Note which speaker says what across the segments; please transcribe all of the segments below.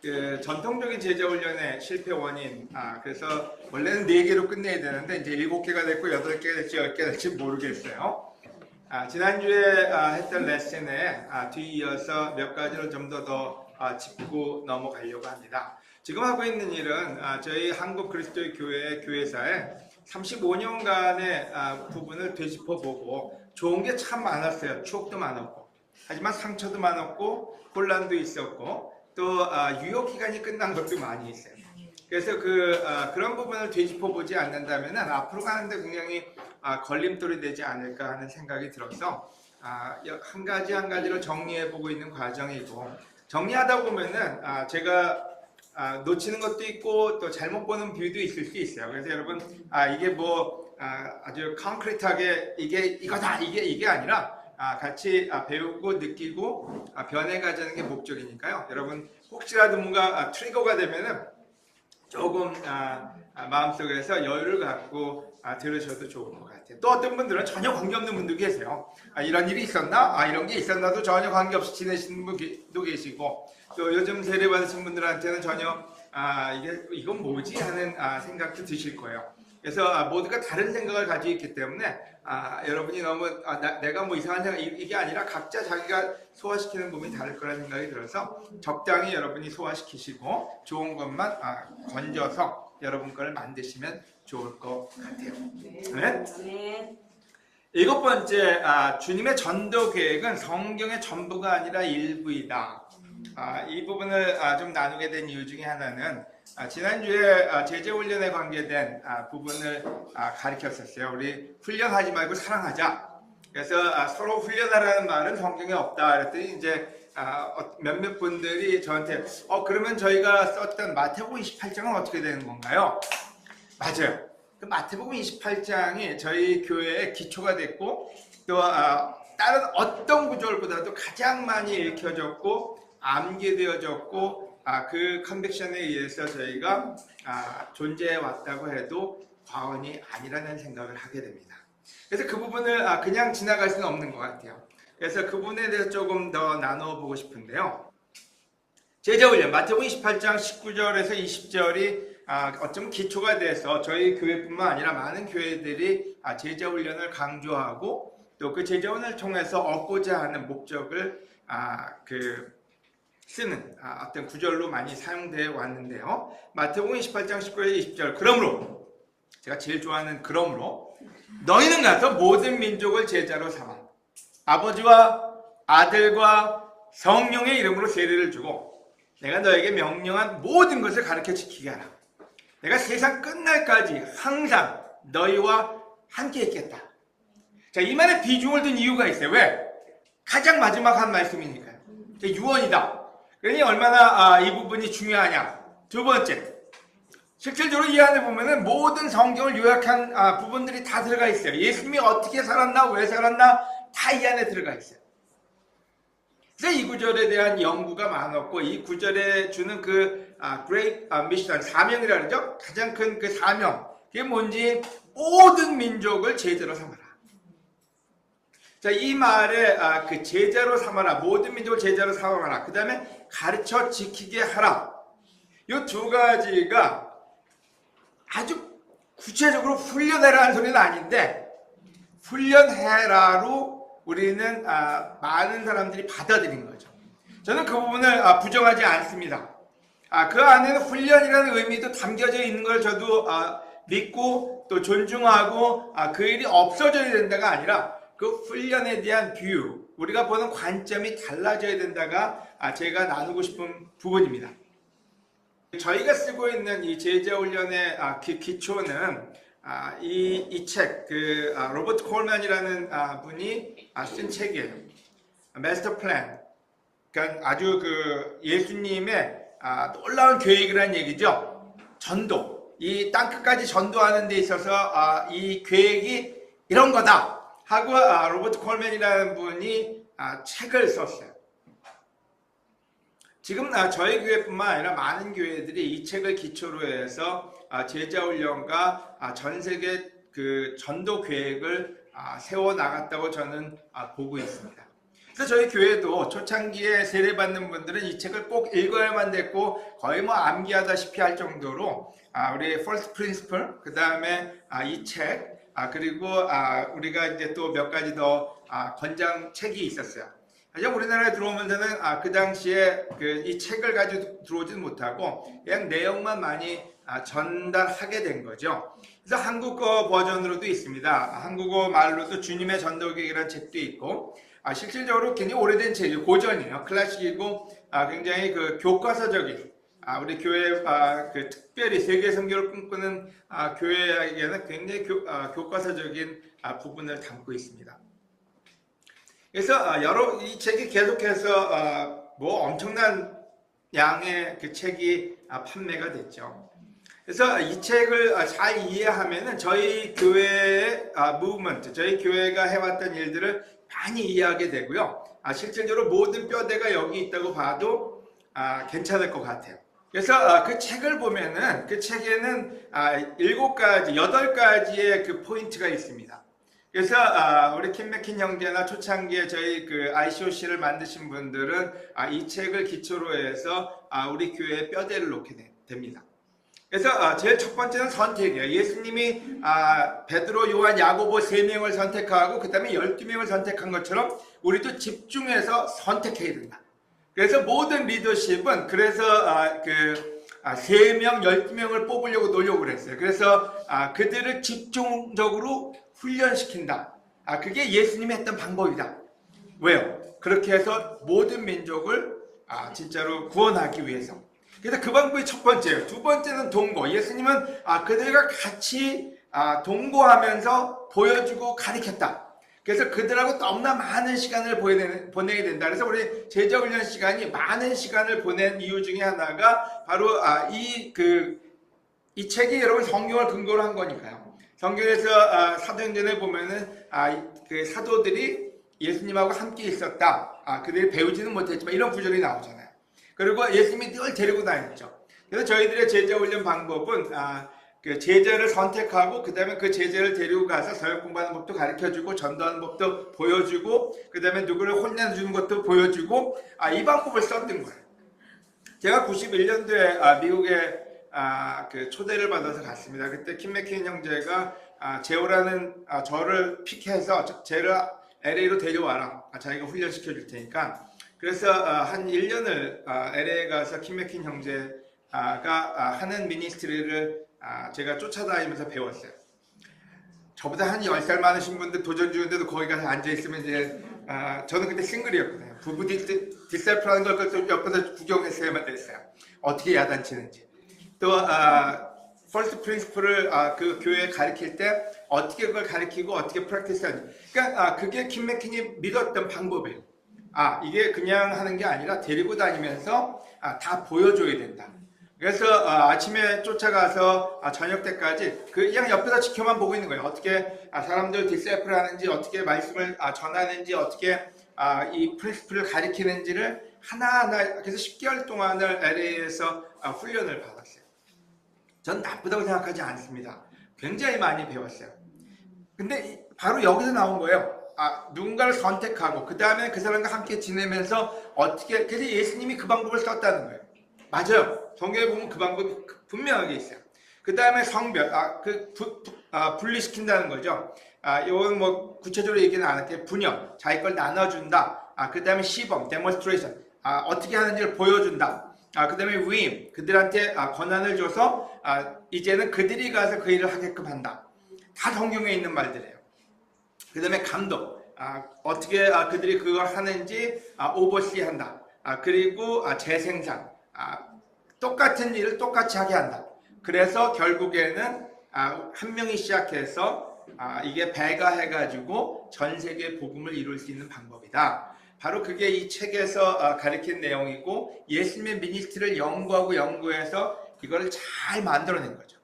Speaker 1: 그 전통적인 제자훈련의 실패 원인, 그래서 원래는 4개로 끝내야 되는데 이제 7개가 됐고 8개가 될지 10개가 될지 모르겠어요. 지난주에 했던 레슨에 뒤이어서 몇 가지를 좀 더 짚고 넘어가려고 합니다. 지금 하고 있는 일은 저희 한국 그리스도의 교회 교회사에 35년간의 부분을 되짚어보고 좋은 게 참 많았어요. 추억도 많았고, 하지만 상처도 많았고 혼란도 있었고 또 유효 기간이 끝난 것도 많이 있어요. 그래서 그런 부분을 되짚어보지 않는다면 앞으로 가는데 굉장히 걸림돌이 되지 않을까 하는 생각이 들어서 한 가지로 정리해보고 있는 과정이고, 정리하다 보면은 제가 놓치는 것도 있고 또 잘못 보는 뷰도 있을 수 있어요. 그래서 여러분 이게 뭐 아주 콘크리트하게 이게 이거다 이게 아니라 같이 배우고 느끼고 변해가자는 게 목적이니까요. 여러분 혹시라도 뭔가 트리거가 되면은 조금 마음속에서 여유를 갖고 들으셔도 좋을 것 같아요. 또 어떤 분들은 전혀 관계없는 분도 계세요. 이런 일이 있었나? 이런 게 있었나도 전혀 관계없이 지내시는 분도 계시고, 또 요즘 세례 받으신 분들한테는 전혀 이건 뭐지? 하는 생각도 드실 거예요. 그래서 모두가 다른 생각을 가지고 있기 때문에 여러분이 너무 내가 뭐 이상한 생각 이게 아니라 각자 자기가 소화시키는 부분이 다를 거라는 생각이 들어서 적당히 여러분이 소화시키시고 좋은 것만 건져서 여러분 거를 만드시면 좋을 것 같아요. 네? 7번째, 주님의 전도 계획은 성경의 전부가 아니라 일부이다. 이 부분을 좀 나누게 된 이유 중에 하나는 지난주에 제자훈련에 관계된 부분을 가르쳤었어요. 우리 훈련하지 말고 사랑하자. 그래서 서로 훈련하라는 말은 성경에 없다. 그랬더니 이제 몇몇 분들이 저한테 그러면 저희가 썼던 마태복음 28장은 어떻게 되는 건가요? 맞아요. 그 마태복음 28장이 저희 교회의 기초가 됐고 또 다른 어떤 구절보다도 가장 많이 읽혀졌고 암기되어졌고 그 컨빅션에 의해서 저희가 존재해 왔다고 해도 과언이 아니라는 생각을 하게 됩니다. 그래서 그 부분을 그냥 지나갈 수는 없는 것 같아요. 그래서 그 부분에 대해서 조금 더 나누어 보고 싶은데요. 제자훈련 마태복음 28장 19절에서 20절이 어쩌면 기초가 돼서 저희 교회뿐만 아니라 많은 교회들이 제자훈련을 강조하고 또 그 제자훈련을 통해서 얻고자 하는 목적을 쓰는 어떤 구절로 많이 사용되어 왔는데요. 마태복음 28장 19절 20절 그러므로 제가 제일 좋아하는 그러므로 너희는 가서 모든 민족을 제자로 삼아 아버지와 아들과 성령의 이름으로 세례를 주고 내가 너에게 명령한 모든 것을 가르쳐 지키게 하라. 내가 세상 끝날까지 항상 너희와 함께 있겠다. 자, 이 말에 비중을 둔 이유가 있어요. 왜? 가장 마지막 한 말씀이니까요. 유언이다. 그러니 얼마나 이 부분이 중요하냐. 두 번째, 실질적으로 이 안에 보면은 모든 성경을 요약한 부분들이 다 들어가 있어요. 예수님이 어떻게 살았나, 왜 살았나 다 이 안에 들어가 있어요. 그래서 이 구절에 대한 연구가 많았고 이 구절에 주는 Great Mission, 사명이라 그러죠. 가장 큰 그 사명, 그게 뭔지 모든 민족을 제자로 삼아라. 자, 이 말에 그 제자로 삼아라, 모든 민족을 제자로 삼아라, 그 다음에 가르쳐 지키게 하라. 이 두 가지가 아주 구체적으로 훈련해라는 소리는 아닌데 훈련해라로 우리는 많은 사람들이 받아들인 거죠. 저는 그 부분을 부정하지 않습니다. 그 안에는 훈련이라는 의미도 담겨져 있는 걸 저도 믿고 또 존중하고 그 일이 없어져야 된다가 아니라 그 훈련에 대한 뷰, 우리가 보는 관점이 달라져야 된다가 제가 나누고 싶은 부분입니다. 저희가 쓰고 있는 이 제자훈련의 기초는 이 책, 로버트 콜만이라는 분이 쓴 책이에요. 마스터 플랜. 그러니까 아주 예수님의 놀라운 계획이라는 얘기죠. 전도. 이 땅끝까지 전도하는 데 있어서 이 계획이 이런 거다 하고 로버트 콜만이라는 분이 책을 썼어요. 지금 저희 교회뿐만 아니라 많은 교회들이 이 책을 기초로 해서 제자훈련과 전 세계 그 전도 계획을 세워 나갔다고 저는 보고 있습니다. 그래서 저희 교회도 초창기에 세례받는 분들은 이 책을 꼭 읽어야만 됐고 거의 뭐 암기하다시피 할 정도로 우리 First Principle, 그 다음에 이 책, 그리고 우리가 이제 또 몇 가지 더 권장 책이 있었어요. 하지만 우리나라에 들어오면서는 그 당시에 이 책을 가지고 들어오지는 못하고 그냥 내용만 많이 전달하게 된 거죠. 그래서 한국어 버전으로도 있습니다. 한국어 말로도 주님의 전도기이라는 책도 있고 실질적으로 굉장히 오래된 책이에요. 고전이에요. 클래식이고 굉장히 교과서적인 우리 교회 특별히 세계 선교를 꿈꾸는 교회에게는 굉장히 교과서적인 부분을 담고 있습니다. 그래서 이 책이 계속해서 뭐 엄청난 양의 그 책이 판매가 됐죠. 그래서 이 책을 잘 이해하면은 저희 교회의 무브먼트, 저희 교회가 해왔던 일들을 많이 이해하게 되고요. 실질적으로 모든 뼈대가 여기 있다고 봐도 괜찮을 것 같아요. 그래서 그 책을 보면은 그 책에는 8가지의 그 포인트가 있습니다. 그래서 우리 킴맥킨 형제나 초창기에 저희 ICOC를 만드신 분들은 이 책을 기초로 해서 우리 교회에 뼈대를 놓게 됩니다. 그래서 제일 첫 번째는 선택이에요. 예수님이 베드로, 요한, 야고보 3명을 선택하고 그 다음에 12명을 선택한 것처럼 우리도 집중해서 선택해야 된다. 그래서 모든 리더십은 그래서 3명, 12명을 뽑으려고 노력을 했어요. 그래서 그들을 집중적으로 훈련시킨다. 그게 예수님이 했던 방법이다. 왜요? 그렇게 해서 모든 민족을 진짜로 구원하기 위해서. 그래서 그 방법이 첫 번째예요. 두 번째는 동거. 예수님은 그들과 같이 동거하면서 보여주고 가르쳤다. 그래서 그들하고 너무나 많은 시간을 보내게 된다. 그래서 우리 제자훈련 시간이 많은 시간을 보낸 이유 중에 하나가 바로 이 책이 여러분 성경을 근거로 한 거니까요. 성경에서 사도행전에 보면은 그 사도들이 예수님하고 함께 있었다. 그들이 배우지는 못했지만 이런 구절이 나오잖아요. 그리고 예수님이 늘 데리고 다녔죠. 그래서 저희들의 제자훈련 방법은 그 제자를 선택하고 그 다음에 그 제자를 데리고 가서 서역 공부하는 법도 가르쳐주고 전도하는 법도 보여주고 그 다음에 누구를 혼내주는 것도 보여주고 이 방법을 썼던 거예요. 제가 91년도에 미국에 그 초대를 받아서 갔습니다. 그때 킴맥킨 형제가 제오라는 저를 픽해서 쟤를 LA로 데려와라. 자기가 훈련시켜 줄 테니까. 그래서 한 1년을 LA에 가서 킴맥킨 형제가 하는 미니스트리를 제가 쫓아다니면서 배웠어요. 저보다 한 10살 많으신 분들 도전 중인데도 거기 가서 앉아있으면 이제 저는 그때 싱글이었거든요. 부부 디셀프라는 걸 또 옆에서 구경했어야만 됐어요. 어떻게 야단치는지. 또 퍼스트 프린시플을 그 교회에 가르칠 때 어떻게 그걸 가르치고 어떻게 프랙티스 하는지. 그러니까 그게 킴맥킨이 믿었던 방법이에요. 이게 그냥 하는 게 아니라 데리고 다니면서 다 보여줘야 된다. 그래서 아침에 쫓아가서 저녁 때까지 그냥 옆에서 지켜만 보고 있는 거예요. 어떻게 사람들 디셀프를 하는지, 어떻게 말씀을 전하는지, 어떻게 이 프린시플을 가리키는지를 하나하나. 그래서 10개월 동안을 LA에서 훈련을 받았어요. 전 나쁘다고 생각하지 않습니다. 굉장히 많이 배웠어요. 근데 바로 여기서 나온 거예요. 누군가를 선택하고 그 다음에 그 사람과 함께 지내면서 어떻게. 그래서 예수님이 그 방법을 썼다는 거예요. 맞아요. 성경에 보면 그 방법이 분명하게 있어요. 그 다음에 성별, 분리시킨다는 거죠. 이건 뭐 구체적으로 얘기는 안 할게요. 분열, 자기 걸 나눠준다. 그 다음에 시범, 데몬스트레이션, 어떻게 하는지를 보여준다. 그 다음에 위임, 그들한테 권한을 줘서 이제는 그들이 가서 그 일을 하게끔 한다. 다 성경에 있는 말들이에요. 그 다음에 감독, 어떻게 그들이 그걸 하는지 오버시한다. 그리고 재생산, 똑같은 일을 똑같이 하게 한다. 그래서 결국에는 한 명이 시작해서 이게 배가 해가지고 전 세계 복음을 이룰 수 있는 방법이다. 바로 그게 이 책에서 가르친 내용이고 예수님의 미니스트리를 연구해서 이거를 잘 만들어낸 거죠.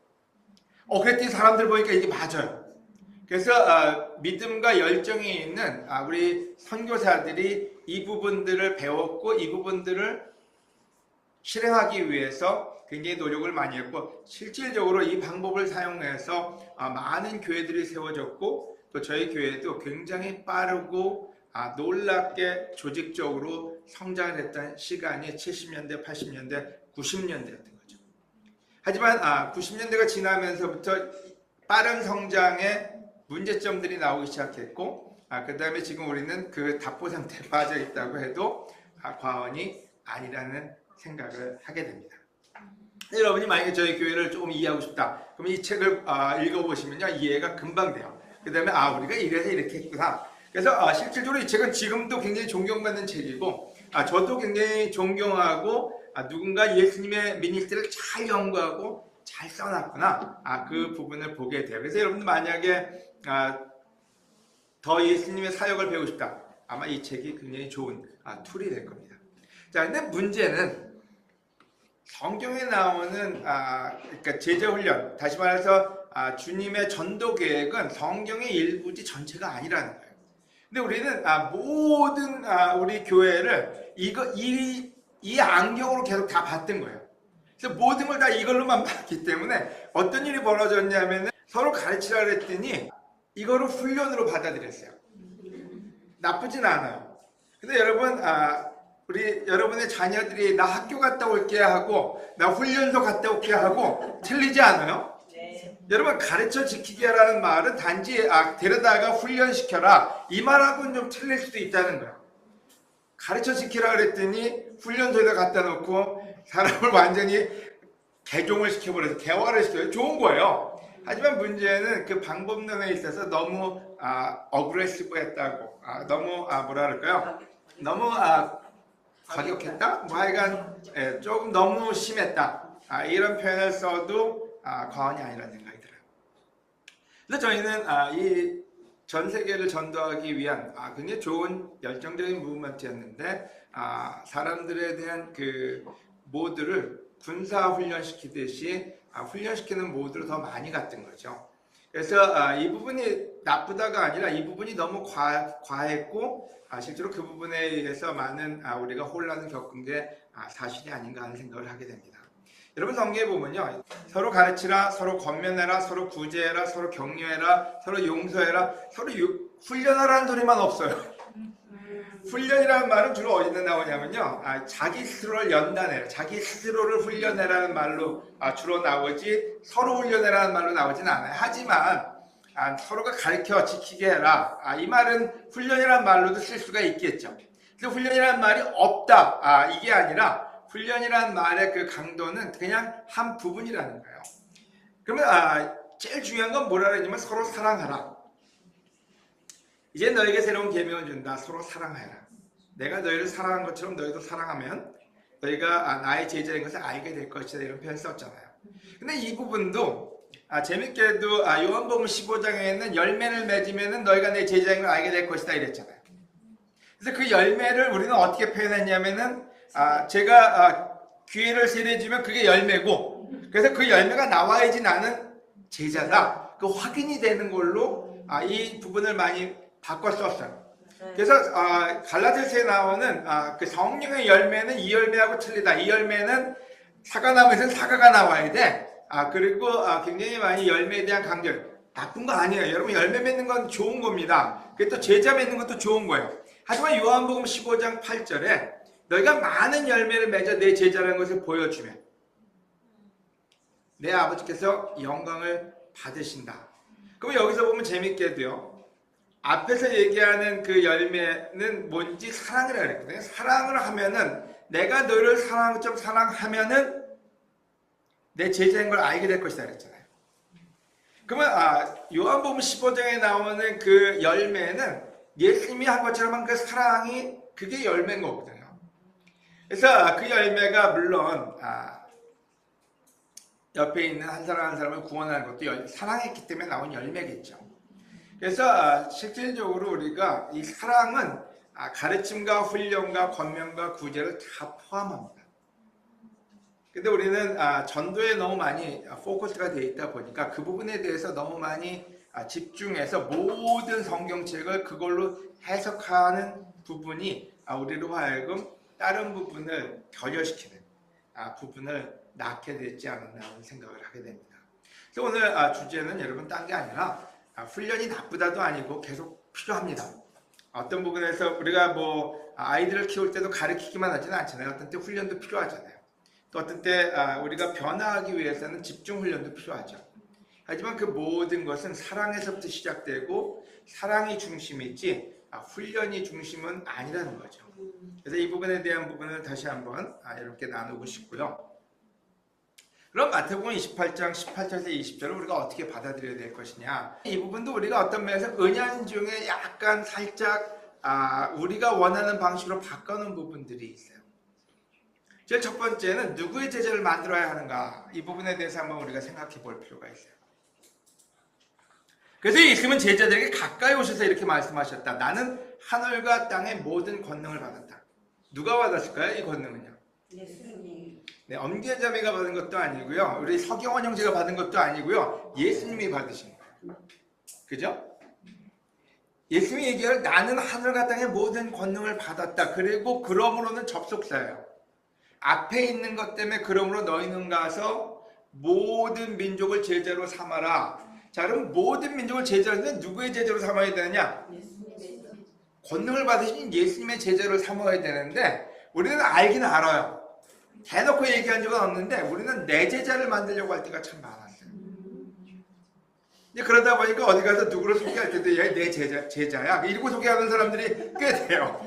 Speaker 1: 그랬더니 사람들 보니까 이게 맞아요. 그래서 믿음과 열정이 있는 우리 선교사들이 이 부분들을 배웠고 이 부분들을 실행하기 위해서 굉장히 노력을 많이 했고 실질적으로 이 방법을 사용해서 많은 교회들이 세워졌고 또 저희 교회도 굉장히 빠르고 놀랍게 조직적으로 성장을 했던 시간이 70년대, 80년대, 90년대였던 거죠. 하지만 90년대가 지나면서부터 빠른 성장의 문제점들이 나오기 시작했고, 그 다음에 지금 우리는 그 답보 상태에 빠져 있다고 해도 과언이 아니라는 생각을 하게 됩니다. 여러분이 만약에 저희 교회를 조금 이해하고 싶다, 그럼 이 책을 읽어보시면요, 이해가 금방 돼요. 그 다음에 우리가 이래서 이렇게 했구나. 그래서 실질적으로 이 책은 지금도 굉장히 존경받는 책이고, 저도 굉장히 존경하고, 누군가 예수님의 미니스트리를 잘 연구하고 잘 써놨구나, 그 부분을 보게 돼요. 그래서 여러분들 만약에 더 예수님의 사역을 배우고 싶다, 아마 이 책이 굉장히 좋은 툴이 될 겁니다. 자, 근데 문제는 성경에 나오는 그러니까 제자훈련, 다시 말해서 주님의 전도 계획은 성경의 일부지 전체가 아니라는 거예요. 근데 우리는 모든 우리 교회를 이 안경으로 계속 다 봤던 거예요. 그래서 모든 걸 다 이걸로만 봤기 때문에 어떤 일이 벌어졌냐면 서로 가르치라 그랬더니 이거를 훈련으로 받아들였어요. 나쁘진 않아요. 근데 여러분, 여러분의 자녀들이 나 학교 갔다 올게 하고 나 훈련소 갔다 올게 하고 틀리지 않아요? 네. 여러분, 가르쳐 지키게 하라는 말은 단지 데려다가 훈련시켜라, 이 말하고는 좀 틀릴 수도 있다는 거예요. 가르쳐 지키라 그랬더니 훈련소에다 갖다 놓고 사람을 완전히 개종을 시켜버려서 개화를 시켜요. 좋은 거예요. 하지만 문제는 그 방법론에 있어서 너무 어그레시브했다고, 너무 뭐라 그럴까요? 너무 과격했다? 뭐 하여간 조금 너무 심했다, 이런 표현을 써도 과언이 아니라는 생각이 들어요. 그래서 저희는 이 전 세계를 전도하기 위한 굉장히 좋은 열정적인 무브먼트였는데, 사람들에 대한 그 모드를 군사 훈련시키듯이 훈련시키는 모드로 더 많이 갔던 거죠. 그래서 이 부분이 나쁘다가 아니라 이 부분이 너무 과했고, 실제로 그 부분에 의해서 많은 우리가 혼란을 겪은 게 사실이 아닌가 하는 생각을 하게 됩니다. 여러분, 성경에 보면요, 서로 가르치라, 서로 권면해라, 서로 구제해라, 서로 격려해라, 서로 용서해라, 서로 훈련하라는 소리만 없어요. 훈련이라는 말은 주로 어디서 나오냐면요, 자기 스스로를 연단해라, 자기 스스로를 훈련해라는 말로 주로 나오지, 서로 훈련해라는 말로 나오진 않아요. 하지만 서로가 가르쳐 지키게 해라, 이 말은 훈련이라는 말로도 쓸 수가 있겠죠. 근데 훈련이라는 말이 없다, 이게 아니라 훈련이라는 말의 그 강도는 그냥 한 부분이라는 거예요. 그러면 제일 중요한 건 뭐라 그러냐면 서로 사랑하라. 이제 너에게 새로운 계명을 준다. 서로 사랑하라. 내가 너희를 사랑한 것처럼 너희도 사랑하면 너희가 나의 제자인 것을 알게 될 것이다, 이런 표현 썼잖아요. 근데 이 부분도 재밌게도 요한복음 15장에는 열매를 맺으면 너희가 내 제자인 걸 알게 될 것이다, 이랬잖아요. 그래서 그 열매를 우리는 어떻게 표현했냐면은 제가 기회를 세례주면 그게 열매고, 그래서 그 열매가 나와야지 나는 제자다, 그 확인이 되는 걸로 이 부분을 많이 바꿔 썼어요. 그래서 갈라디아서에 나오는 그 성령의 열매는 이 열매하고 틀리다. 이 열매는 사과나무에서는 사과가 나와야 돼. 그리고 굉장히 많이 열매에 대한 강조를, 나쁜 거 아니에요. 여러분, 열매 맺는 건 좋은 겁니다. 그게 또 제자 맺는 것도 좋은 거예요. 하지만 요한복음 15장 8절에 너희가 많은 열매를 맺어 내 제자라는 것을 보여주면 내 아버지께서 영광을 받으신다. 그럼 여기서 보면 재밌게도요, 앞에서 얘기하는 그 열매는 뭔지 사랑이라고 그랬거든요. 사랑을 하면은, 내가 너를 사랑하는 것처럼 사랑하면은 내 제자인 걸 알게 될 것이다 그랬잖아요. 그러면 요한복음 15장에 나오는 그 열매는 예수님이 한 것처럼 한 그 사랑이, 그게 열매인 거거든요. 그래서 그 열매가 물론 옆에 있는 한 사람 한 사람을 구원하는 것도 사랑했기 때문에 나온 열매겠죠. 그래서 실질적으로 우리가 이 사랑은 가르침과 훈련과 권면과 구제를 다 포함합니다. 근데 우리는 전도에 너무 많이 포커스가 되어 있다 보니까 그 부분에 대해서 너무 많이 집중해서 모든 성경책을 그걸로 해석하는 부분이 우리로 하여금 다른 부분을 결여시키는 부분을 낳게 되지 않았나 하는 생각을 하게 됩니다. 그래서 오늘 주제는 여러분 딴 게 아니라 훈련이 나쁘다도 아니고 계속 필요합니다. 어떤 부분에서 우리가 뭐 아이들을 키울 때도 가르치기만 하지는 않잖아요. 어떤 때 훈련도 필요하잖아요. 또 어떤 때 우리가 변화하기 위해서는 집중 훈련도 필요하죠. 하지만 그 모든 것은 사랑에서부터 시작되고 사랑이 중심이지 훈련이 중심은 아니라는 거죠. 그래서 이 부분에 대한 부분을 다시 한번 이렇게 나누고 싶고요. 그럼 마태복음 28장 18절에서 20절을 우리가 어떻게 받아들여야 될 것이냐. 이 부분도 우리가 어떤 면에서 은연중에 약간 살짝 우리가 원하는 방식으로 바꿔놓은 부분들이 있어요. 제일 첫 번째는 누구의 제자를 만들어야 하는가. 이 부분에 대해서 한번 우리가 생각해 볼 필요가 있어요. 그래서 예수님은 제자들에게 가까이 오셔서 이렇게 말씀하셨다. 나는 하늘과 땅의 모든 권능을 받았다. 누가 받았을까요? 이 권능은요?
Speaker 2: 예수님.
Speaker 1: 네, 엄계자매가 받은 것도 아니고요. 우리 서경원 형제가 받은 것도 아니고요. 예수님이 받으신 거예요. 그죠? 예수님이 얘기할 나는 하늘과 땅의 모든 권능을 받았다. 그리고 그러므로는 접속사예요. 앞에 있는 것 때문에 그러므로 너희는 가서 모든 민족을 제자로 삼아라. 자, 그럼 모든 민족을 제자로 삼으면 누구의 제자로 삼아야 되느냐? 권능을 받으신 예수님의 제자로 삼아야 되는데 우리는 알긴 알아요. 대놓고 얘기한 적은 없는데 우리는 내 제자를 만들려고 할 때가 참 많았어요. 그러다 보니까 어디 가서 누구를 소개할 때도 얘 내 제자야. 이러고 소개하는 사람들이 꽤 돼요.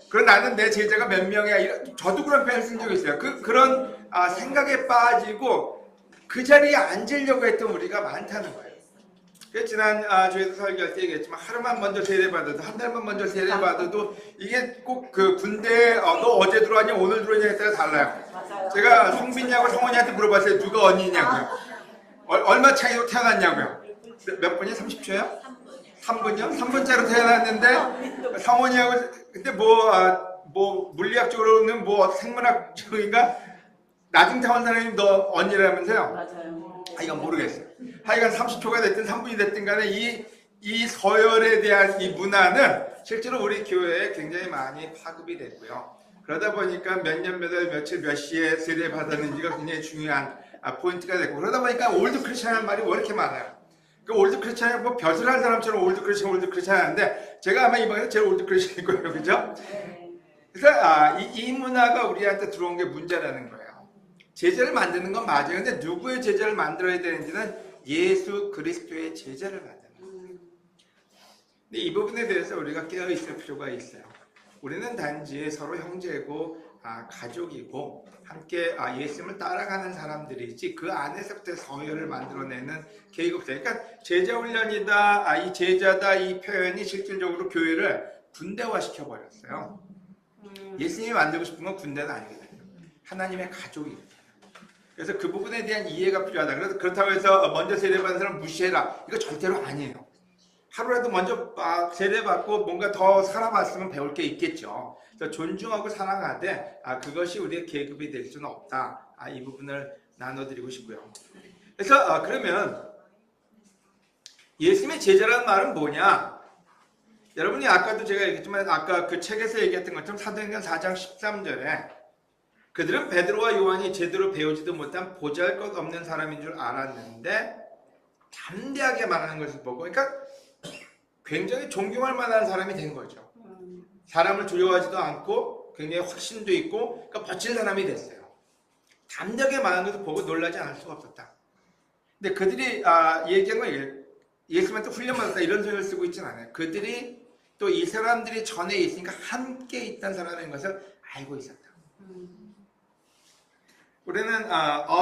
Speaker 1: 그럼 나는 내 제자가 몇 명이야. 저도 그런 표현 쓴 적이 있어요. 그런 생각에 빠지고 그 자리에 앉으려고 했던 우리가 많다는 거예요. 지난 주에도 설교할 때 얘기했지만 하루만 먼저 세례받아도 한 달만 먼저 세례받아도 이게 꼭 그 군대 너 어제 들어왔냐 오늘 들어왔냐에 따라 달라요.
Speaker 2: 맞아요.
Speaker 1: 제가 성빈이하고 성원이한테 물어봤어요. 누가 언니냐고요. 얼마 차이로 태어났냐고요. 몇 분이요? 30초요? 3분이요? 3분짜리로 태어났는데 성원이하고 근데 뭐 물리학적으로는 뭐 생물학적인가 나중 태어난 사람이 너 언니라면서요?
Speaker 2: 맞아요.
Speaker 1: 이건 모르겠어요. 하여간 30초가 됐든 3분이 됐든 간에 이 서열에 대한 이 문화는 실제로 우리 교회에 굉장히 많이 파급이 됐고요. 그러다 보니까 몇 년, 몇 월, 며칠, 몇 시에 세례 받았는지가 굉장히 중요한 포인트가 됐고 그러다 보니까 올드 크리스찬이라는 말이 왜 이렇게 많아요? 그 올드 크리스찬이 뭐 벼슬 한 사람처럼 올드 크리스찬 하는데 제가 아마 이번에 제일 올드 크리스찬일 거예요. 그죠? 그래서 이 문화가 우리한테 들어온 게 문제라는 거예요. 제자를 만드는 건 맞아요. 근데 누구의 제자를 만들어야 되는지는 예수 그리스도의 제자를 만드는 거예요. 근데 이 부분에 대해서 우리가 깨어 있을 필요가 있어요. 우리는 단지 서로 형제고 가족이고 함께 예수님을 따라가는 사람들이지 그 안에서부터 서열을 만들어내는 계획이 없어요. 그러니까 제자 훈련이다, 이 제자다 이 표현이 실질적으로 교회를 군대화시켜 버렸어요. 예수님이 만들고 싶은 건 군대는 아니거든요. 하나님의 가족이거든요. 그래서 그 부분에 대한 이해가 필요하다. 그래서 그렇다고 해서 먼저 세례받은 사람 무시해라. 이거 절대로 아니에요. 하루라도 먼저 세례받고 뭔가 더 살아봤으면 배울 게 있겠죠. 그래서 존중하고 사랑하되 그것이 우리의 계급이 될 수는 없다. 이 부분을 나눠드리고 싶고요. 그래서 그러면 예수님의 제자라는 말은 뭐냐? 여러분이 아까도 제가 얘기했지만 아까 그 책에서 얘기했던 것처럼 사도행전 4장 13절에 그들은 베드로와 요한이 제대로 배우지도 못한 보잘것없는 사람인 줄 알았는데 담대하게 말하는 것을 보고 그러니까 굉장히 존경할 만한 사람이 된 거죠. 사람을 두려워하지도 않고 굉장히 확신도 있고 그러니까 멋진 사람이 됐어요. 담대하게 말하는 것을 보고 놀라지 않을 수가 없었다. 근데 그들이 얘기한 건 예수님한테 훈련받았다 이런 소리를 쓰고 있지는 않아요. 그들이 또 이 사람들이 전에 있으니까 함께 있던 사람인 것을 알고 있었다. 우리는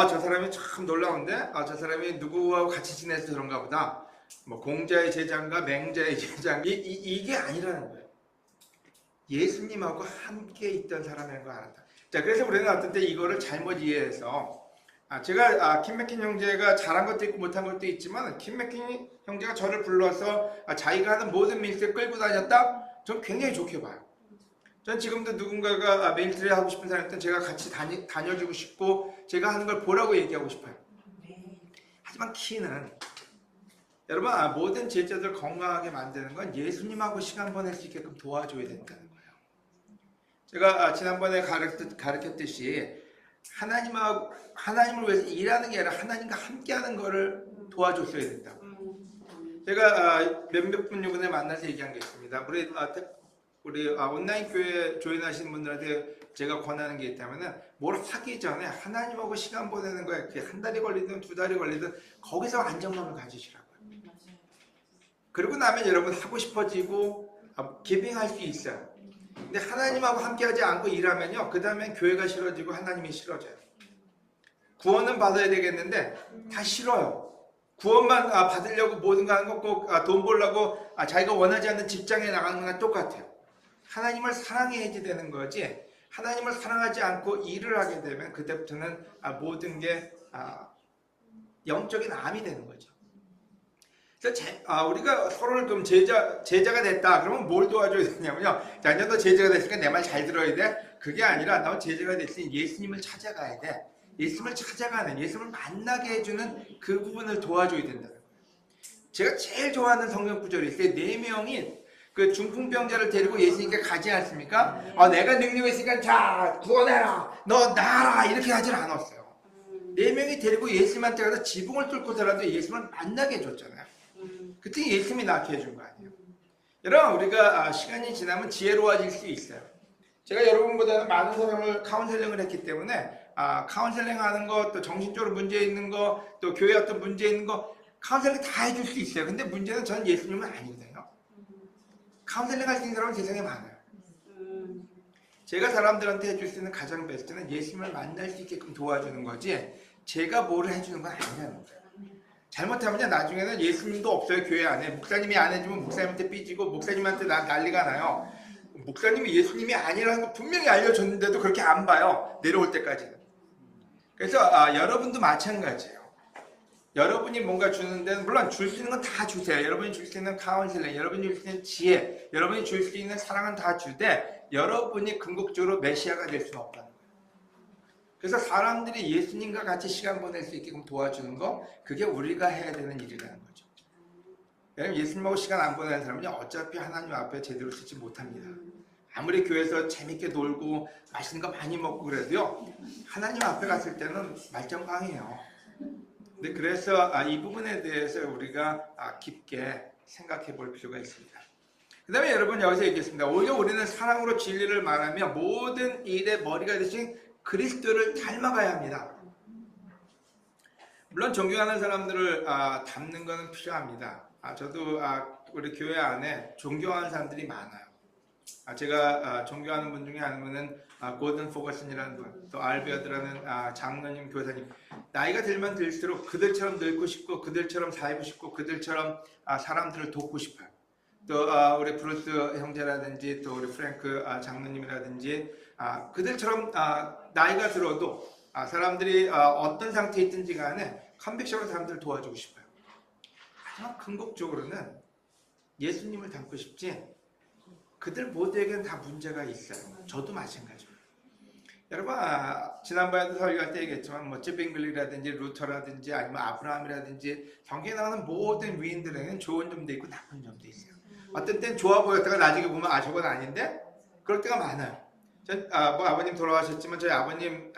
Speaker 1: 저 사람이 참 놀라운데 저 사람이 누구하고 같이 지내서 그런가 보다. 뭐 공자의 제자인가 맹자의 제자인가 이게 아니라는 거예요. 예수님하고 함께 있던 사람인 걸 알았다. 자, 그래서 우리는 어떤 때 이거를 잘못 이해해서 제가 킴맥킨 형제가 잘한 것도 있고 못한 것도 있지만 킴맥킨 형제가 저를 불러서 자기가 하는 모든 ministry 끌고 다녔다? 전 굉장히 좋게 봐요. 전 지금도 누군가가 ministry 하고 싶은 사람한테 제가 같이 다녀주고 싶고 제가 하는 걸 보라고 얘기하고 싶어요. 하지만 키는 여러분 모든 제자들 건강하게 만드는 건 예수님하고 시간 보낼 수 있게끔 도와줘야 된다는 거예요. 제가 지난번에 가르쳤듯이 하나님을 위해서 일하는 게 아니라 하나님과 함께하는 거를 도와줬어야 된다고. 제가 몇몇 분 이번에 만나서 얘기한 게 있습니다. 우리 온라인 교회 조인하시는 분들한테 제가 권하는 게 있다면은 뭘 하기 전에 하나님하고 시간 보내는 거에 한 달이 걸리든 두 달이 걸리든 거기서 안정감을 가지시라고요. 그러고 나면 여러분 하고 싶어지고 기빙할 수 있어요. 근데 하나님하고 함께하지 않고 일하면요, 그 다음엔 교회가 싫어지고 하나님이 싫어져요. 구원은 받아야 되겠는데 다 싫어요. 구원만 받으려고 모든 거 하는 거 꼭 돈 벌려고 자기가 원하지 않는 직장에 나가는 거랑 똑같아요. 하나님을 사랑해야지 되는 거지, 하나님을 사랑하지 않고 일을 하게 되면 그때부터는 모든 게 영적인 암이 되는 거죠. 그래서 우리가 서로를 그럼 제자가 됐다. 그러면 뭘 도와줘야 되냐면요. 자, 이제 너 제자가 됐으니까 내 말 잘 들어야 돼. 그게 아니라 너 제자가 됐으니 예수님을 찾아가야 돼. 예수님을 찾아가는, 예수님을 만나게 해주는 그 부분을 도와줘야 된다. 제가 제일 좋아하는 성경 구절이 있어요. 4명이 그 중풍병자를 데리고 예수님께 가지 않습니까? 내가 능력이 있으니까 자 구원해라, 너 나아라, 이렇게 하질 않았어요. 4명이 데리고 예수님한테 가서 지붕을 뚫고서라도 예수님을 만나게 해줬잖아요. 그때 예수님이 낫게 해준 거 아니에요. 여러분, 우리가 시간이 지나면 지혜로워질 수 있어요. 제가 여러분보다 많은 사람을 카운셀링을 했기 때문에 카운셀링 하는 거, 또 정신적으로 문제 있는 거, 또 교회 어떤 문제 있는 거 카운셀링 다 해줄 수 있어요. 근데 문제는 저는 예수님은 아니거든요. 카운셀링 할 수 있는 사람은 세상에 많아요. 제가 사람들한테 해줄 수 있는 가장 베스트는 예수님을 만날 수 있게끔 도와주는 거지, 제가 뭐를 해주는 건 아니라는 거예요. 잘못하면 나중에는 예수님도 없어요. 교회 안에 목사님이 안 해주면 목사님한테 삐지고 목사님한테 난리가 나요. 목사님이 예수님이 아니라는 거 분명히 알려줬는데도 그렇게 안 봐요. 내려올 때까지는. 그래서 여러분도 마찬가지예요. 여러분이 뭔가 주는 데는 물론 줄 수 있는 건 다 주세요. 여러분이 줄 수 있는 카운슬링, 여러분이 줄 수 있는 지혜, 여러분이 줄 수 있는 사랑은 다 주되 여러분이 궁극적으로 메시아가 될 수는 없다는 거예요. 그래서 사람들이 예수님과 같이 시간 보낼 수 있게끔 도와주는 거, 그게 우리가 해야 되는 일이라는 거죠. 왜냐면 예수님하고 시간 안 보내는 사람은 어차피 하나님 앞에 제대로 쓰지 못합니다. 아무리 교회에서 재밌게 놀고 맛있는 거 많이 먹고 그래도요, 하나님 앞에 갔을 때는 말짱방이에요. 근데 그래서 이 부분에 대해서 우리가 깊게 생각해 볼 필요가 있습니다. 그 다음에 여러분 여기서 얘기했습니다. 오히려 우리는 사랑으로 진리를 말하며 모든 일의 머리가 되신 그리스도를 닮아가야 합니다. 물론 존경하는 사람들을 닮는 것은 필요합니다. 저도 우리 교회 안에 존경하는 사람들이 많아요. 제가 존경하는 분 중에 한 분은 고든 포거슨이라는 분, 또 알베어드라는 장로님 교사님. 나이가 들면 들수록 그들처럼 늙고 싶고, 그들처럼 살고 싶고, 그들처럼 사람들을 돕고 싶어요. 또 우리 브루스 형제라든지, 또 우리 프랭크 장로님이라든지, 그들처럼 나이가 들어도 사람들이 어떤 상태에 있든지 간에 컨빅션으로 사람들을 도와주고 싶어요. 하지만 궁극적으로는 예수님을 닮고 싶지, 그들 모두에게는 다 문제가 있어요. 저도 마찬가지입니다. 여러분, 지난번에도 설교할 때 얘기했지만 뭐 쯔빙글리라든지 루터라든지 아니면 아브라함이라든지 성경에 나오는 모든 위인들에게는 좋은 점도 있고 나쁜 점도 있어요. 어떤 때는 좋아 보였다가 나중에 보면 저건 아닌데? 그럴 때가 많아요. 뭐 아버님 돌아가셨지만 저희 아버님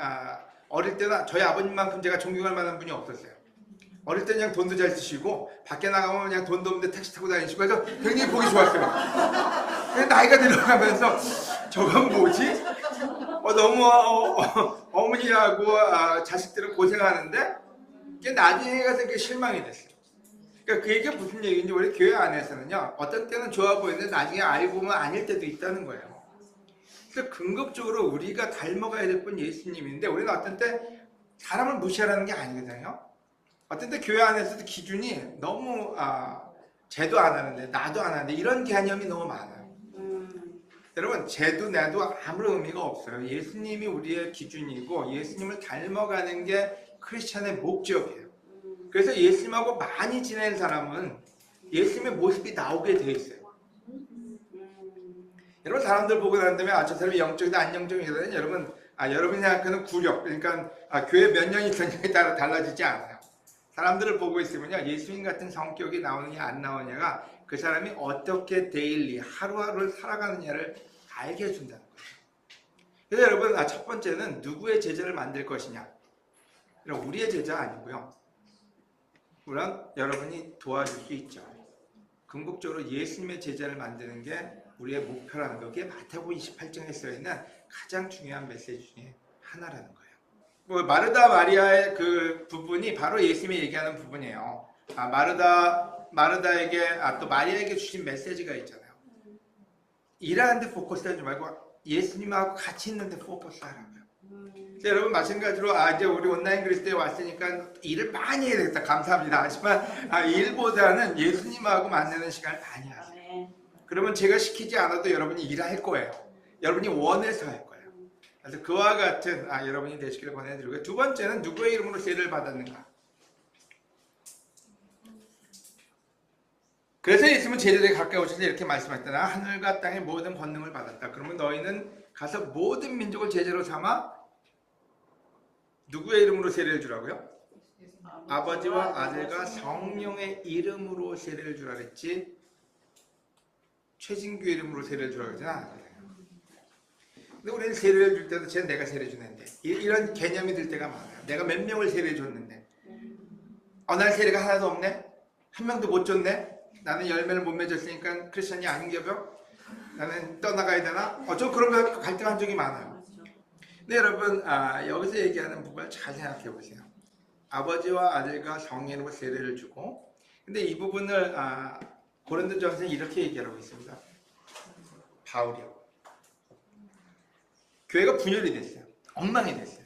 Speaker 1: 어릴 때는 저희 아버님만큼 제가 존경할 만한 분이 없었어요. 어릴 때 그냥 돈도 잘 쓰시고 밖에 나가면 그냥 돈도 없는데 택시 타고 다니시고 해서 굉장히 보기 좋았어요. 근데 나이가 들어가면서 저건 뭐지? 너무 어머니하고 자식들은 고생하는데 그게 나중에 가서 그게 실망이 됐어요. 그러니까 그 얘기가 무슨 얘기인지 우리 교회 안에서는요, 어떤 때는 좋아 보이는데 나중에 알고 보면 아닐 때도 있다는 거예요. 그래서 궁극적으로 우리가 닮아가야 될 분 예수님인데 우리는 어떤 때 사람을 무시하라는 게 아니거든요. 어떤 때 교회 안에서도 기준이 너무 쟤도 안 하는데 나도 안 하는데 이런 개념이 너무 많아요. 여러분, 쟤도 나도 아무런 의미가 없어요. 예수님이 우리의 기준이고 예수님을 닮아가는 게 크리스찬의 목적이에요. 그래서 예수님하고 많이 지낸 사람은 예수님의 모습이 나오게 돼 있어요. 여러분, 사람들 보고 난 다음에 저 사람이 영적이다 안영적이다, 여러분 여러분이 생각하는 구력, 그러니까 교회 몇 년 있었냐에 따라 달라지지 않아요. 사람들을 보고 있으면요, 예수님 같은 성격이 나오느냐 안 나오느냐가 그 사람이 어떻게 데일리 하루하루를 살아가느냐를 알게 해준다는 거예요. 그래서 여러분, 첫 번째는 누구의 제자를 만들 것이냐. 우리의 제자 아니고요, 물론 여러분이 도와줄 수 있죠. 궁극적으로 예수님의 제자를 만드는 게 우리의 목표라는 거. 그게 마태복음 28장에 써있는 가장 중요한 메시지 중에 하나라는 거예요. 뭐 마르다 마리아의 그 부분이 바로 예수님이 얘기하는 부분이에요. 마르다에게 또 마리아에게 주신 메시지가 있잖아요. 일하는데 포커스하지 말고 예수님하고 같이 있는데 포커스하라고요. 여러분 마찬가지로 이제 우리 온라인 그리스도에 왔으니까 일을 많이 해야 되겠다. 감사합니다. 하지만 일보다는 예수님하고 만나는 시간을 많이 하세요. 그러면 제가 시키지 않아도 여러분이 일할 거예요. 여러분이 원해서 할 거예요. 그래서 그와 같은 여러분이 되시기를 권해드리고요. 두 번째는 누구의 이름으로 세례를 받았는가? 그래서 예수님은 제자들에게 가까이 오셔서 이렇게 말씀하셨다. 나 하늘과 땅의 모든 권능을 받았다. 그러면 너희는 가서 모든 민족을 제자로 삼아 누구의 이름으로 세례를 주라고요? 아버지와 아들과 성령의 이름으로 세례를 주라 그랬지 최진규 이름으로 세례를 주라 그러진 않았거든요. 근데 우리는 세례를 줄 때도 쟤는 내가 세례 주는데 이런 개념이 들 때가 많아요. 내가 몇 명을 세례 줬는데 난 세례가 하나도 없네? 한 명도 못 줬네? 나는 열매를 못 맺었으니까 크리스천이 아닌겨벼? 나는 떠나가야 되나? 저 그런 거 갈등한 적이 많아요. 근데 여러분 여기서 얘기하는 부분을 잘 생각해 보세요. 아버지와 아들과 성령으로 세례를 주고 근데 이 부분을 고린도전서는 이렇게 얘기하고 있습니다. 바울이요. 교회가 분열이 됐어요. 엉망이 됐어요.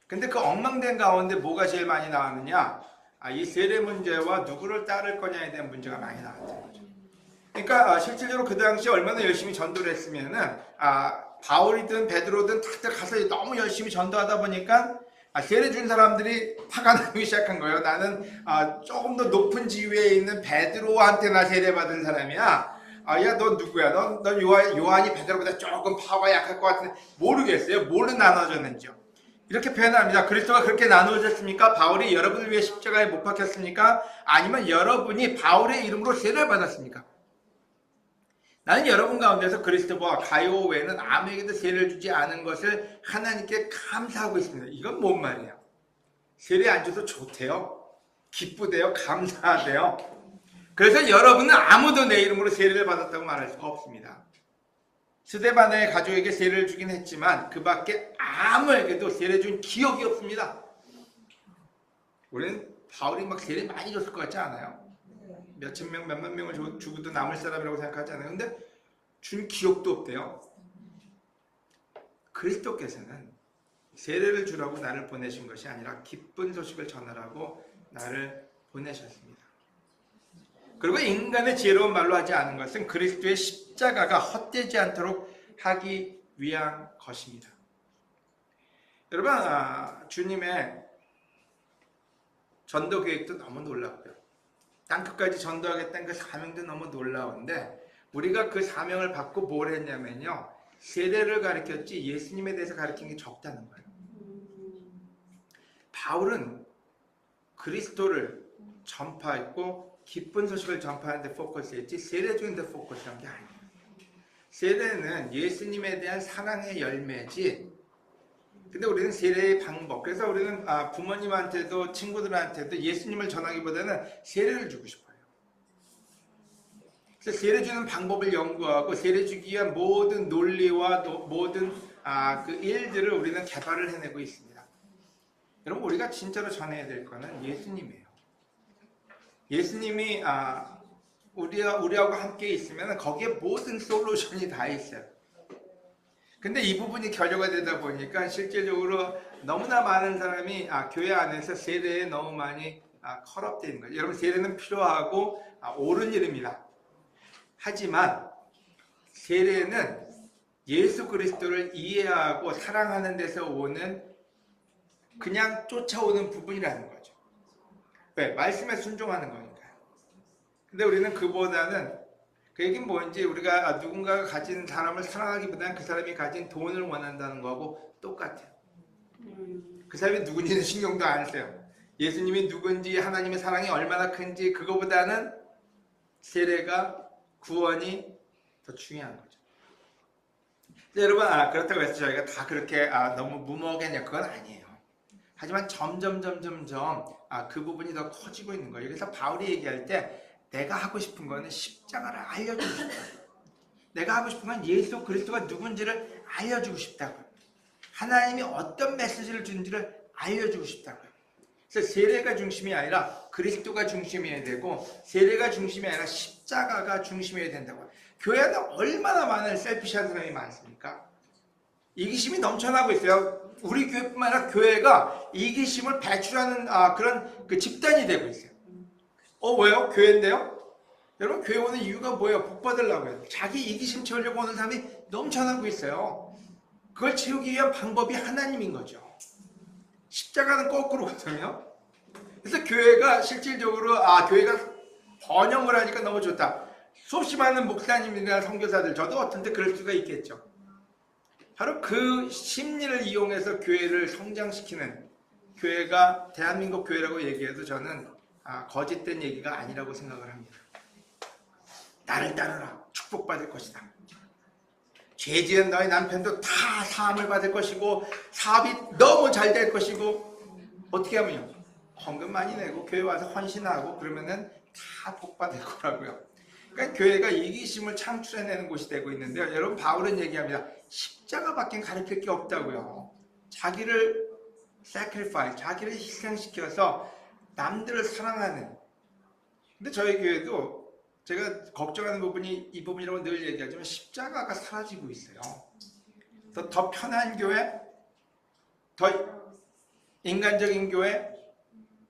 Speaker 1: 근데 그 엉망된 가운데 뭐가 제일 많이 나왔느냐? 이 세례 문제와 누구를 따를 거냐에 대한 문제가 많이 나왔던 거죠. 그러니까 실질적으로 그 당시에 얼마나 열심히 전도를 했으면은 바울이든 베드로든 다들 가서 너무 열심히 전도하다 보니까 세례 준 사람들이 화가 나기 시작한 거예요. 나는 조금 더 높은 지위에 있는 베드로한테 나 세례 받은 사람이야. 야, 너 누구야? 넌 요한이 베드로보다 조금 파워가 약할 것 같은데 모르겠어요. 뭘로 나눠졌는지요. 이렇게 표현합니다. 그리스도가 그렇게 나누어졌습니까? 바울이 여러분을 위해 십자가에 못 박혔습니까? 아니면 여러분이 바울의 이름으로 세례를 받았습니까? 나는 여러분 가운데서 그리스도와 가요 외에는 아무에게도 세례를 주지 않은 것을 하나님께 감사하고 있습니다. 이건 뭔 말이야? 세례 안 줘도 좋대요. 기쁘대요. 감사하대요. 그래서 여러분은 아무도 내 이름으로 세례를 받았다고 말할 수가 없습니다. 스데반의 가족에게 세례를 주긴 했지만 그 밖에 아무에게도 세례 준 기억이 없습니다. 우리는 바울이 막 세례 많이 줬을 것 같지 않아요? 몇천 명, 몇만 명을 주고도 남을 사람이라고 생각하지 않아요. 근데 준 기억도 없대요. 그리스도께서는 세례를 주라고 나를 보내신 것이 아니라 기쁜 소식을 전하라고 나를 보내셨습니다. 그리고 인간의 지혜로운 말로 하지 않은 것은 그리스도의 십자가가 헛되지 않도록 하기 위한 것입니다. 여러분, 주님의 전도 계획도 너무 놀랍고요. 땅끝까지 전도하겠다는 그 사명도 너무 놀라운데 우리가 그 사명을 받고 뭘 했냐면요. 세례를 가르쳤지 예수님에 대해서 가르친 게 적다는 거예요. 바울은 그리스도를 전파했고 기쁜 소식을 전파하는 데 포커스했지 세례 주는 데 포커스한 게 아니에요. 세례는 예수님에 대한 사랑의 열매지. 근데 우리는 세례의 방법, 그래서 우리는 부모님한테도 친구들한테도 예수님을 전하기보다는 세례를 주고 싶어요. 그래서 세례 주는 방법을 연구하고 세례 주기 위한 모든 논리와 모든 그 일들을 우리는 개발을 해내고 있습니다. 여러분, 우리가 진짜로 전해야 될 거는 예수님이에요. 예수님이 우리하고 함께 있으면 거기에 모든 솔루션이 다 있어요. 근데 이 부분이 결여가 되다 보니까 실질적으로 너무나 많은 사람이 교회 안에서 세례에 너무 많이 컬업되어 있는 거예요. 여러분, 세례는 필요하고 옳은 일입니다. 하지만 세례는 예수 그리스도를 이해하고 사랑하는 데서 오는 그냥 쫓아오는 부분이라는 거죠. 왜? 말씀에 순종하는 거니까요. 근데 우리는 그보다는 그 얘기는 뭔지 우리가 누군가가 가진 사람을 사랑하기보다는 그 사람이 가진 돈을 원한다는 거하고 똑같아요. 그 사람이 누군지는 신경도 안 써요. 예수님이 누군지 하나님의 사랑이 얼마나 큰지 그거보다는 세례가 구원이 더 중요한 거죠. 여러분 그렇다고 해서 저희가 다 그렇게 너무 무모하겠냐 그건 아니에요. 하지만 점점 그 부분이 더 커지고 있는 거예요. 그래서 바울이 얘기할 때 내가 하고 싶은 거는 십자가를 알려주고 싶다. 내가 하고 싶은 건 예수 그리스도가 누군지를 알려주고 싶다고요. 하나님이 어떤 메시지를 주는지를 알려주고 싶다고요. 그래서 세례가 중심이 아니라 그리스도가 중심이어야 되고, 세례가 중심이 아니라 십자가가 중심이어야 된다고요. 교회는 얼마나 많은 셀피시한 사람이 많습니까? 이기심이 넘쳐나고 있어요. 우리 교회뿐만 아니라 교회가 이기심을 배출하는 그런 그 집단이 되고 있어요. 왜요? 교회인데요? 여러분, 교회 오는 이유가 뭐예요? 복 받으려고요. 자기 이기심 채우려고 오는 사람이 넘쳐나고 있어요. 그걸 채우기 위한 방법이 하나님인 거죠. 십자가는 거꾸로거든요. 그래서 교회가 실질적으로 교회가 번영을 하니까 너무 좋다. 수없이 많은 목사님이나 선교사들, 저도 어떤 때 그럴 수가 있겠죠. 바로 그 심리를 이용해서 교회를 성장시키는, 교회가 대한민국 교회라고 얘기해도 저는 거짓된 얘기가 아니라고 생각을 합니다. 나를 따르라, 축복받을 것이다. 죄 지은 너희 남편도 다 사함을 받을 것이고, 사업이 너무 잘 될 것이고, 어떻게 하면요? 헌금 많이 내고 교회 와서 헌신하고 그러면은 다 복받을 거라고요. 그러니까 교회가 이기심을 창출해내는 곳이 되고 있는데요. 여러분, 바울은 얘기합니다. 십자가밖에 가르칠 게 없다고요. 자기를 sacrifice, 자기를 희생시켜서 남들을 사랑하는. 근데 저희 교회도 제가 걱정하는 부분이 이 부분이라고 늘 얘기하지만 십자가가 사라지고 있어요. 더 편한 교회, 더 인간적인 교회,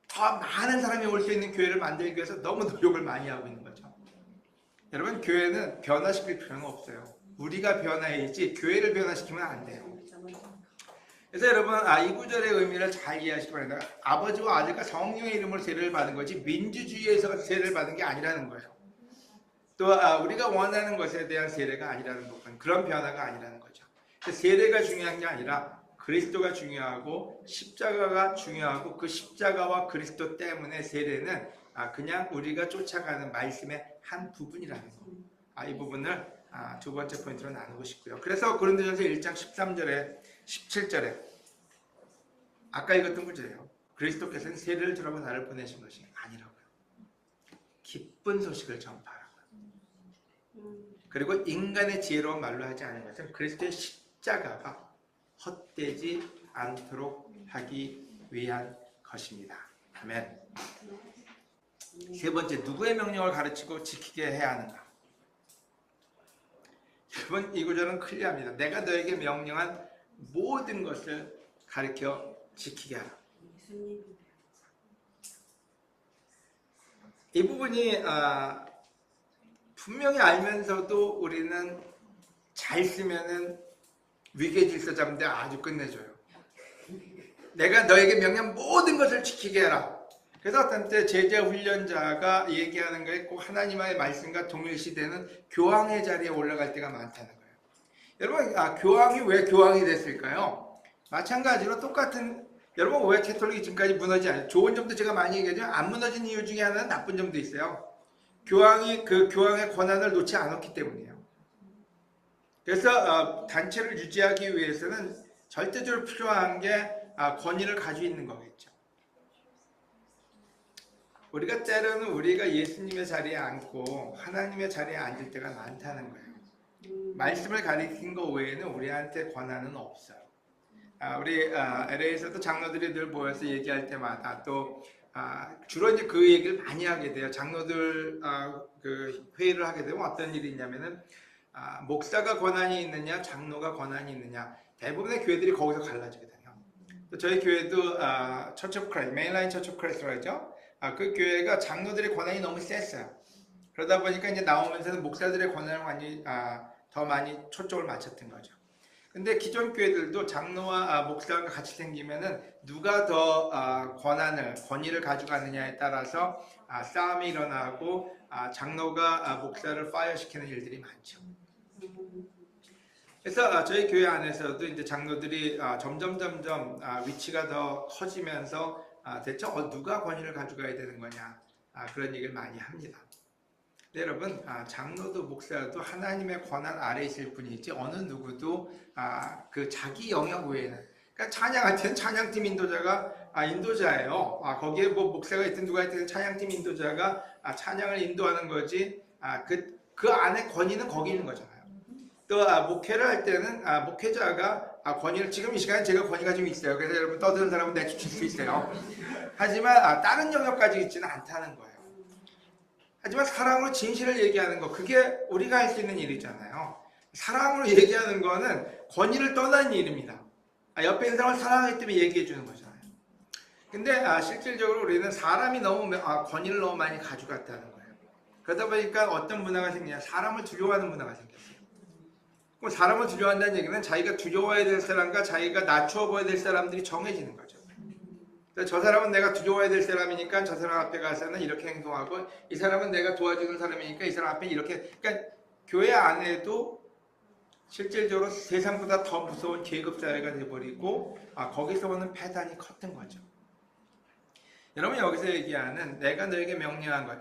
Speaker 1: 더 많은 사람이 올 수 있는 교회를 만들기 위해서 너무 노력을 많이 하고 있는 거죠. 여러분, 교회는 변화시킬 필요는 없어요. 우리가 변화해야지 교회를 변화시키면 안 돼요. 그래서 여러분, 이 구절의 의미를 잘 이해하시기 바랍니다. 아버지와 아들과 성령의 이름으로 세례를 받은 거지 민주주의에서 세례를 받은 게 아니라는 거예요. 또 우리가 원하는 것에 대한 세례가 아니라는 부분, 그런 변화가 아니라는 거죠. 세례가 중요한 게 아니라 그리스도가 중요하고 십자가가 중요하고, 그 십자가와 그리스도 때문에 세례는 그냥 우리가 쫓아가는 말씀의 한 부분이라는 거. 이 부분을 두 번째 포인트로 나누고 싶고요. 그래서 고린도전서 1장 13절에 17절에 아까 읽었던 구절이에요. 그리스도께서는 세례를 주라고 나를 보내신 것이 아니라고요. 기쁜 소식을 전파하라고요. 그리고 인간의 지혜로운 말로 하지 않은 것은 그리스도의 십자가가 헛되지 않도록 하기 위한 것입니다. 아멘. 세 번째, 누구의 명령을 가르치고 지키게 해야 하는가? 여러분, 이 구절은 클리어합니다. 내가 너에게 명령한 모든 것을 가르쳐 지키게 하라. 이 부분이 분명히 알면서도 우리는 잘 쓰면은 위계질서 잡는데 아주 끝내줘요. 내가 너에게 명령한 모든 것을 지키게 해라. 그래서 어떤 때 제자훈련자가 얘기하는 거에 꼭 하나님의 말씀과 동일시되는 교황의 자리에 올라갈 때가 많다는 거예요. 여러분, 교황이 왜 교황이 됐을까요? 마찬가지로 똑같은, 여러분, 왜 캐톨릭이 지금까지 무너지지 않아요? 좋은 점도 제가 많이 얘기하지만 안 무너진 이유 중에 하나는 나쁜 점도 있어요. 교황이 그 교황의 권한을 놓지 않았기 때문이에요. 그래서 단체를 유지하기 위해서는 절대적으로 필요한 게 권위를 가지고 있는 거겠죠. 우리가 때로는 우리가 예수님의 자리에 앉고 하나님의 자리에 앉을 때가 많다는 거예요. 말씀을 가리킨 것 외에는 우리한테 권한은 없어요. 우리 LA에서도 장로들이 늘 모여서 얘기할 때마다 또 주로 이제 그 얘기를 많이 하게 돼요. 장로들 그 회의를 하게 되면 어떤 일이 있냐면은 목사가 권한이 있느냐, 장로가 권한이 있느냐, 대부분의 교회들이 거기서 갈라지거든요. 또 저희 교회도 처치 오브 크라이스트, 메인라인 처치 오브 크라이스트라고 하죠. 그 교회가 장로들의 권한이 너무 셌어요. 그러다 보니까 이제 나오면서는 목사들의 권한을 많이 더 많이 초점을 맞췄던 거죠. 근데 기존 교회들도 장로와 목사가 같이 생기면은 누가 더 권위를 가져가느냐에 따라서 싸움이 일어나고 장로가 목사를 파이어시키는 일들이 많죠. 그래서 저희 교회 안에서도 이제 장로들이 점점 위치가 더 커지면서 대체 누가 권위를 가져가야 되는 거냐, 그런 얘기를 많이 합니다. 네, 여러분, 장로도 목사도 하나님의 권한 아래 있을 뿐이지 어느 누구도 그 자기 영역 외에는, 그러니까 찬양할 때는 찬양팀 인도자가 인도자예요. 거기에 뭐 목사가 있든 누가 있든 찬양팀 인도자가 찬양을 인도하는 거지. 그 안에 권위는 거기 있는 거잖아요. 또 목회를 할 때는 목회자가 권위를 지금 이 시간에 제가 권위가 좀 있어요. 그래서 여러분 떠드는 사람은 내쫓을 수 있어요. 하지만 다른 영역까지 있지는 않다는 거예요. 하지만 사랑으로 진실을 얘기하는 거 그게 우리가 할 수 있는 일이잖아요. 사랑으로 얘기하는 거는 권위를 떠난 일입니다. 옆에 있는 사람을 사랑하기 때문에 얘기해 주는 거잖아요. 근데 실질적으로 우리는 사람이 너무 권위를 너무 많이 가져갔다는 거예요. 그러다 보니까 어떤 문화가 생기냐, 사람을 두려워하는 문화가 생겼어요. 그럼 사람을 두려워한다는 얘기는 자기가 두려워해야 될 사람과 자기가 낮추어 보여야 될 사람들이 정해지는 거죠. 저 사람은 내가 두려워해야 될 사람이니까 저 사람 앞에 가서는 이렇게 행동하고, 이 사람은 내가 도와주는 사람이니까 이 사람 앞에 이렇게. 그러니까 교회 안에도 실질적으로 세상보다 더 무서운 계급사회가 돼버리고 거기서 오는 패단이 컸던 거죠. 여러분, 여기서 얘기하는 내가 너에게 명령한 것,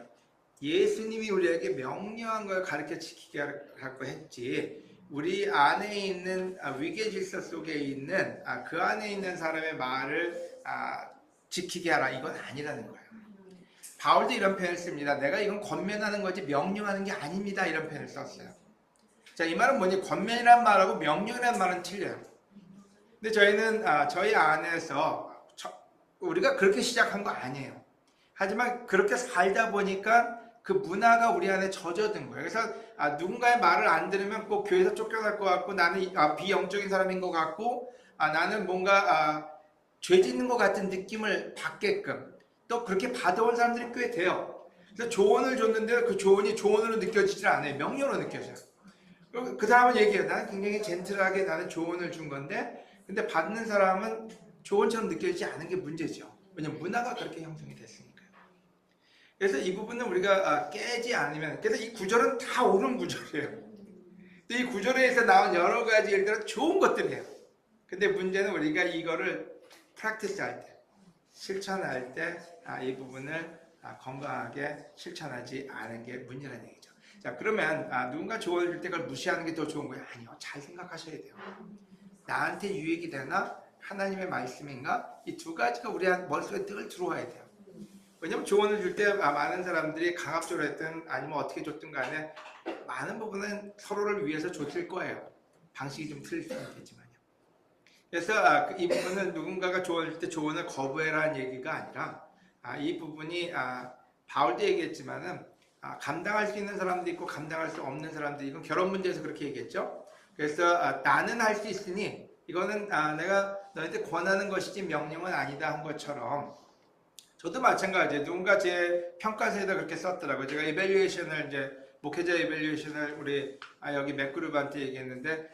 Speaker 1: 예수님이 우리에게 명령한 걸 가르쳐 지키게 하라고 했지, 우리 안에 있는 위계 질서 속에 있는 그 안에 있는 사람의 말을 지키게 하라, 이건 아니라는 거예요. 바울도 이런 표현을 씁니다. 내가 이건 권면하는 거지 명령하는 게 아닙니다, 이런 표현을 썼어요. 자, 이 말은 뭐니? 권면이란 말하고 명령이란 말은 틀려요. 근데 저희는 저희 안에서 우리가 그렇게 시작한 거 아니에요. 하지만 그렇게 살다 보니까 그 문화가 우리 안에 젖어든 거예요. 그래서 누군가의 말을 안 들으면 꼭 교회에서 쫓겨날 것 같고, 나는 비영적인 사람인 것 같고, 나는 뭔가 죄 짓는 것 같은 느낌을 받게끔 또 그렇게 받아온 사람들이 꽤 돼요. 그래서 조언을 줬는데 그 조언이 조언으로 느껴지질 않아요. 명령으로 느껴져요. 그 사람은 얘기해요. 나는 굉장히 젠틀하게 나는 조언을 준 건데, 근데 받는 사람은 조언처럼 느껴지지 않은 게 문제죠. 왜냐면 문화가 그렇게 형성이 됐으니까요. 그래서 이 부분은 우리가 깨지 않으면, 그래서 이 구절은 다 옳은 구절이에요. 이 구절에서 나온 여러 가지 일들은 좋은 것들이에요. 근데 문제는 우리가 이거를 프랙티스 할 때, 실천할 때 이 부분을 건강하게 실천하지 않은 게 문제라는 얘기죠. 자, 그러면 누군가 조언을 줄 때 그걸 무시하는 게 더 좋은 거예요? 아니요. 잘 생각하셔야 돼요. 나한테 유익이 되나? 하나님의 말씀인가? 이 두 가지가 우리 머릿속에 늘 들어와야 돼요. 왜냐면 조언을 줄 때 많은 사람들이 강압적으로 했든 아니면 어떻게 줬든 간에 많은 부분은 서로를 위해서 줬을 거예요. 방식이 좀 틀릴 수는 있겠지만요. 그래서 이 부분은 누군가가 조언을 줄 때 조언을 거부해라는 얘기가 아니라 이 부분이 바울도 얘기했지만은 감당할 수 있는 사람도 있고 감당할 수 없는 사람도, 이건 결혼 문제에서 그렇게 얘기했죠. 그래서 나는 할 수 있으니 이거는 내가 너희한테 권하는 것이지 명령은 아니다 한 것처럼, 저도 마찬가지예요. 누군가 제 평가서에다 그렇게 썼더라고요. 제가 이밸류에이션을 이제 목회자 이밸류에이션을 우리 여기 맥그룹한테 얘기했는데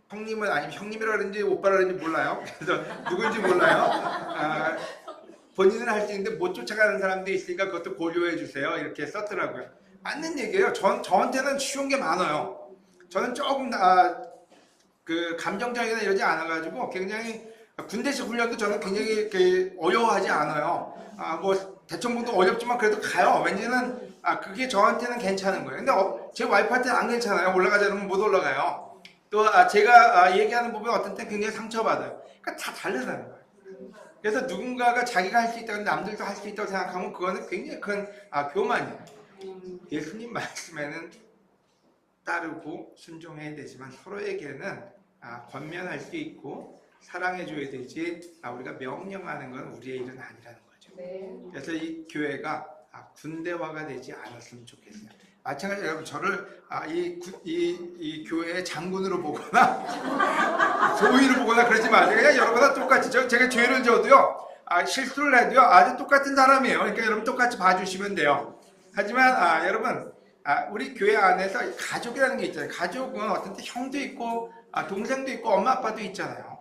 Speaker 1: 형님은 아니면 형님이라 그런지 오빠라 그런지 몰라요. 그래서 누군지 몰라요. 본인은 할 수 있는데 못 쫓아가는 사람들이 있으니까 그것도 고려해 주세요. 이렇게 썼더라고요. 맞는 얘기예요. 저한테는 쉬운 게 많아요. 저는 조금 그 감정적이나 이러지 않아가지고 굉장히 군대식 훈련도 저는 굉장히 어려워하지 않아요. 뭐 대청봉도 어렵지만 그래도 가요. 왠지는 그게 저한테는 괜찮은 거예요. 근데 제 와이프한테는 안 괜찮아요. 올라가자 그러면 못 올라가요. 또 제가 얘기하는 부분은 어떤 때 굉장히 상처받아요. 그러니까 다 다르다는 거예요. 그래서 누군가가 자기가 할 수 있다고 남들도 할 수 있다고 생각하면 그거는 굉장히 큰 교만이에요. 예수님 말씀에는 따르고 순종해야 되지만 서로에게는 권면할 수 있고 사랑해줘야 되지, 우리가 명령하는 건 우리의 일은 아니라는 거죠. 그래서 이 교회가 군대화가 되지 않았으면 좋겠어요. 마찬가지로 여러분, 저를 이 교회의 장군으로 보거나 소위를 보거나 그러지 마세요. 그냥 여러분과 똑같이 제가 죄를 져도요, 실수를 해도요 아주 똑같은 사람이에요. 그러니까 여러분 똑같이 봐주시면 돼요. 하지만 여러분, 우리 교회 안에서 가족이라는 게 있잖아요. 가족은 어떤 때 형도 있고 동생도 있고 엄마 아빠도 있잖아요.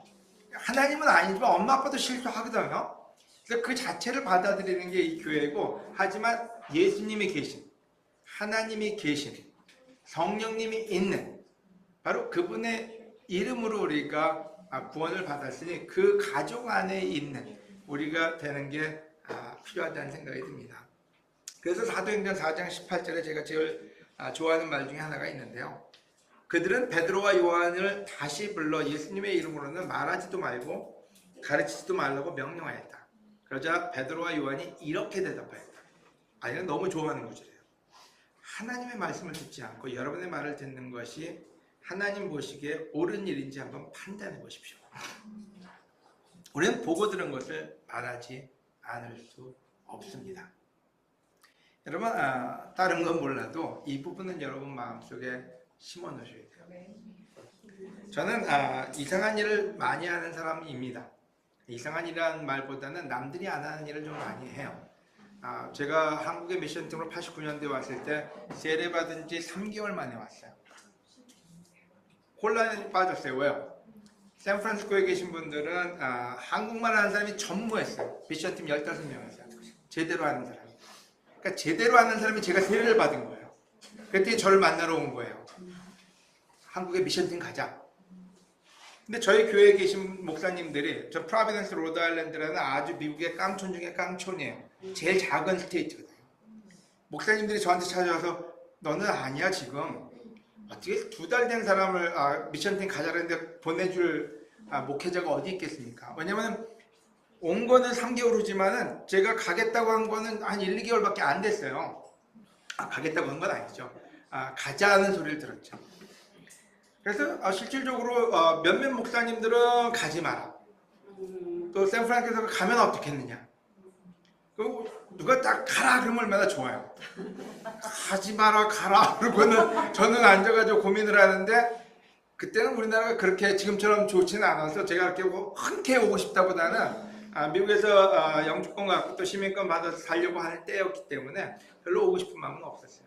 Speaker 1: 하나님은 아니지만 엄마 아빠도 실수하거든요. 그래서 그 자체를 받아들이는 게 이 교회고, 하지만 예수님이 계신, 하나님이 계신, 성령님이 있는 바로 그분의 이름으로 우리가 구원을 받았으니 그 가족 안에 있는 우리가 되는 게 필요하다는 생각이 듭니다. 그래서 사도행전 4장 18절에 제가 제일 좋아하는 말 중에 하나가 있는데요. 그들은 베드로와 요한을 다시 불러 예수님의 이름으로는 말하지도 말고 가르치지도 말라고 명령하였다. 그러자 베드로와 요한이 이렇게 대답하였다. 아이는 너무 좋아하는 구절이에요. 하나님의 말씀을 듣지 않고 여러분의 말을 듣는 것이 하나님 보시기에 옳은 일인지 한번 판단해 보십시오. 우리는 보고 들은 것을 말하지 않을 수 없습니다. 여러분, 다른 건 몰라도 이 부분은 여러분 마음속에 심어 놓으셔야 돼요. 저는 이상한 일을 많이 하는 사람입니다. 이상한 일이라는 말보다는 남들이 안 하는 일을 좀 많이 해요. 제가 한국의 미션팀으로 89년도에 왔을 때 세례 받은 지 3개월 만에 왔어요. 혼란에 빠졌어요. 왜요? 샌프란시스코에 계신 분들은 한국말 하는 사람이 전무했어요. 미션팀 15명이었어요. 제대로 하는 사람이. 그러니까 제대로 하는 사람이 제가 세례를 받은 거예요. 그때 저를 만나러 온 거예요. 한국에 미션팀 가자. 근데 저희 교회에 계신 목사님들이, 저 프로비던스 로드아일랜드라는 아주 미국의 깡촌 중에 깡촌이에요. 제일 작은 스테이트거든요. 목사님들이 저한테 찾아와서 너는 아니야 지금 어떻게 2달 된 사람을 미션팀 가자는데 보내줄 목회자가 어디 있겠습니까? 왜냐면 온 거는 3개월 후지만은 제가 가겠다고 한 거는 한 1, 2개월밖에 안 됐어요. 가겠다고 한 건 아니죠. 가자는 소리를 들었죠. 그래서 실질적으로 몇몇 목사님들은 가지 마라. 또 샌프란시스코 가면 어떻겠느냐. 그리고 누가 딱 가라 그러면 얼마나 좋아요. 가지 마라 가라 그러고는 저는 앉아가지고 고민을 하는데 그때는 우리나라가 그렇게 지금처럼 좋지는 않아서 제가 이렇게 흔쾌히 오고 싶다보다는 미국에서 영주권 갖고 또 시민권 받아서 살려고 하는 때였기 때문에 별로 오고 싶은 마음은 없었어요.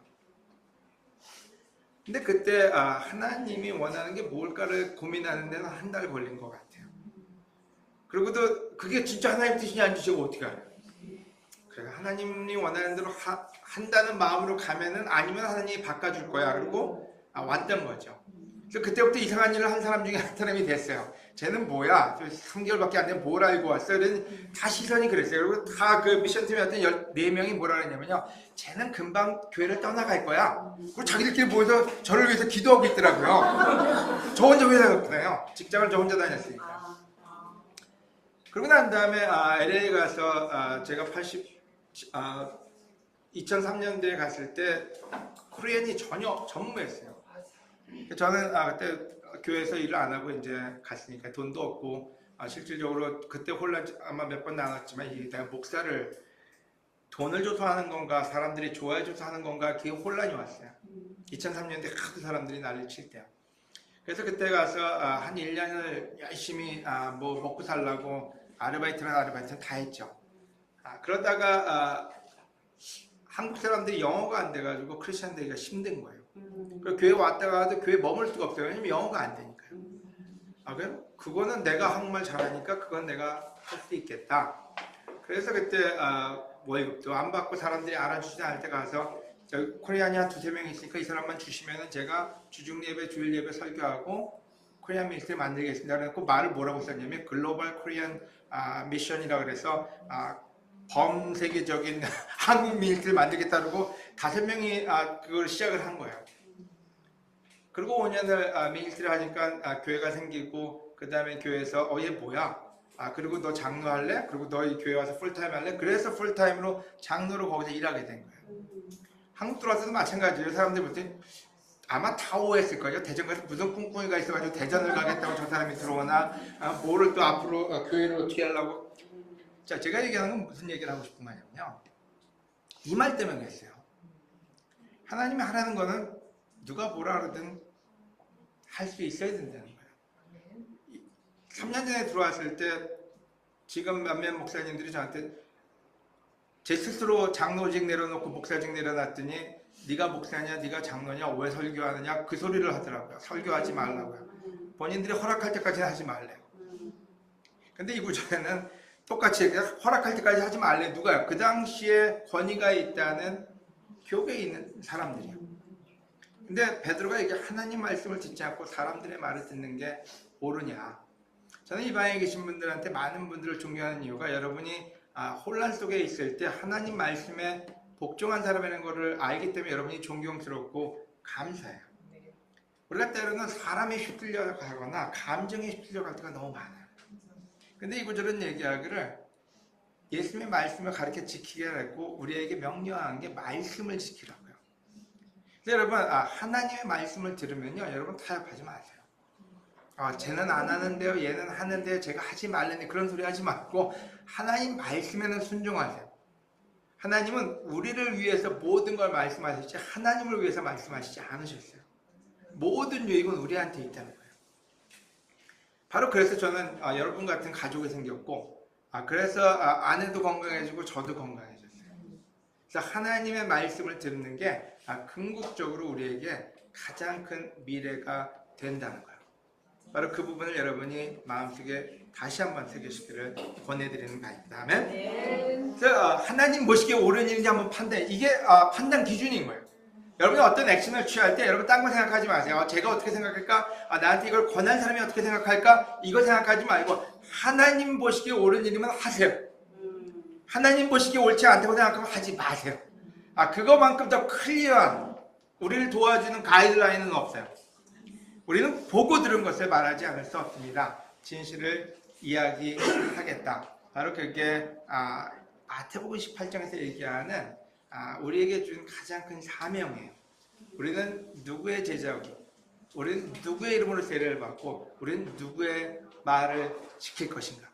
Speaker 1: 근데 그때 하나님이 원하는 게 뭘까를 고민하는 데는 한 달 걸린 것 같아요. 그리고도 그게 진짜 하나님 뜻이냐 안 뜻이고 어떻게 알아요? 그래서 하나님이 원하는 대로 한다는 마음으로 가면은 아니면 하나님이 바꿔줄 거야. 그리고 왔던 거죠. 그래서 그때부터 이상한 일을 한 사람 중에 한 사람이 됐어요. 쟤는 뭐야? 3개월밖에 안 되면 뭘 알고 왔어? 그래서 다 시선이 그랬어요. 그리고 다 그 미션팀에 왔던 14명이 뭐라 그랬냐면요. 쟤는 금방 교회를 떠나갈 거야. 그리고 자기들끼리 모여서 저를 위해서 기도하고 있더라고요. 저 혼자 회사 갔거든요. 직장을 저 혼자 다녔으니까. 그러고 난 다음에 LA 가서 제가 2003년도에 갔을 때 코리안이 전혀 전무했어요. 저는 그때 교회에서 일을 안 하고 이제 갔으니까 돈도 없고 실질적으로 그때 혼란 아마 몇 번 나눴지만 이게 내가 목사를 돈을 줘서 하는 건가 사람들이 좋아해 줘서 하는 건가 그게 혼란이 왔어요. 2003년도에 하도 사람들이 난리를 칠 때요. 그래서 그때 가서 한 1년을 열심히 뭐 먹고 살라고 아르바이트는 다 했죠. 그러다가 한국 사람들이 영어가 안 돼가지고 크리스천 되기가 힘든 거예요. 그래서 교회 왔다가 가도 교회 머물 수가 없어요. 왜냐면 영어가 안 되니까요. 그래요? 그거는 내가 한국말 잘하니까 그건 내가 할 수 있겠다. 그래서 그때 월급도 안 받고 사람들이 알아주지 않을 때 가서 코리안이 한 2-3명 있으니까 이 사람만 주시면은 제가 주중 예배, 주일 예배 설교하고 코리안 미니스트리 만들겠습니다. 그래서 말을 뭐라고 썼냐면 글로벌 코리안 미션이라고 그래서 범세계적인 한국 미니스트리를 만들겠다 그러고 5명이 그걸 시작을 한 거예요. 그리고 5년을 미니스트리를 하니까 교회가 생기고 그 다음에 교회에서 얘 뭐야? 그리고 너 장로할래? 그리고 너 이 교회 와서 풀타임 할래? 그래서 풀타임으로 장로로 거기서 일하게 된 거예요. 한국 들어와서도 마찬가지예요. 사람들이 볼 때 아마 다 오해했을 거예요. 대전 가서 무슨 꿍꿍이가 있어가지고 대전을 가겠다고 저 사람이 들어오나 뭐를 또 앞으로 교회를 어떻게 하려고. 자, 제가 얘기하는 건 무슨 얘기를 하고 싶은 거냐면요. 이 말 때문에 그랬어요. 하나님이 하라는 거는 누가 뭐라 그러든 할 수 있어야 된다는 거예요. 3년 전에 들어왔을 때 지금 몇몇 목사님들이 저한테 제 스스로 장로직 내려놓고 목사직 내려놨더니 네가 목사냐 네가 장로냐 왜 설교하느냐 그 소리를 하더라고요. 설교하지 말라고요. 본인들이 허락할 때까지는 하지 말래요. 근데 이 구절에는 똑같이 허락할 때까지 하지 말래. 누가요? 그 당시에 권위가 있다는 교회에 있는 사람들이요. 근데 베드로가 이게 하나님 말씀을 듣지 않고 사람들의 말을 듣는 게 옳으냐. 저는 이 방에 계신 분들한테 많은 분들을 존경하는 이유가 여러분이 혼란 속에 있을 때 하나님 말씀에 복종한 사람이라는 것을 알기 때문에 여러분이 존경스럽고 감사해요. 우리가 때로는 사람에 휩쓸려 가거나 감정에 휩쓸려 갈 때가 너무 많아요. 근데 이구절은 얘기하기를 예수님의 말씀을 가르쳐 지키게 했고 우리에게 명령한 게 말씀을 지키라고요. 그래서 여러분 하나님의 말씀을 들으면요 여러분 타협하지 마세요. 쟤는 안 하는데요 얘는 하는데요 제가 하지 말라니 그런 소리 하지 말고 하나님 말씀에는 순종하세요. 하나님은 우리를 위해서 모든 걸 말씀하셨지 하나님을 위해서 말씀하시지 않으셨어요. 모든 유익은 우리한테 있다는 거예요. 바로 그래서 저는 여러분 같은 가족이 생겼고 그래서 아내도 건강해지고 저도 건강해졌어요. 그래서 하나님의 말씀을 듣는 게 궁극적으로 우리에게 가장 큰 미래가 된다는 거예요. 바로 그 부분을 여러분이 마음속에 다시 한번 새기시기를 권해드리는 바입니다. 아멘. 그래서 하나님 보시기에 옳은 일인지 한번 이게 판단 기준인 거예요. 여러분이 어떤 액션을 취할 때 여러분 딴 거 생각하지 마세요. 제가 어떻게 생각할까? 나한테 이걸 권한 사람이 어떻게 생각할까? 이거 생각하지 말고 하나님 보시기에 옳은 일이면 하세요. 하나님 보시기에 옳지 않다고 생각하면 하지 마세요. 그거만큼 더 클리어한 우리를 도와주는 가이드라인은 없어요. 우리는 보고 들은 것을 말하지 않을 수 없습니다. 진실을 이야기하겠다. 바로 그게 마태복음 18장에서 얘기하는 우리에게 준 가장 큰 사명이에요. 우리는 누구의 제자고 우리는 누구의 이름으로 세례를 받고 우리는 누구의 말을 지킬 것인가.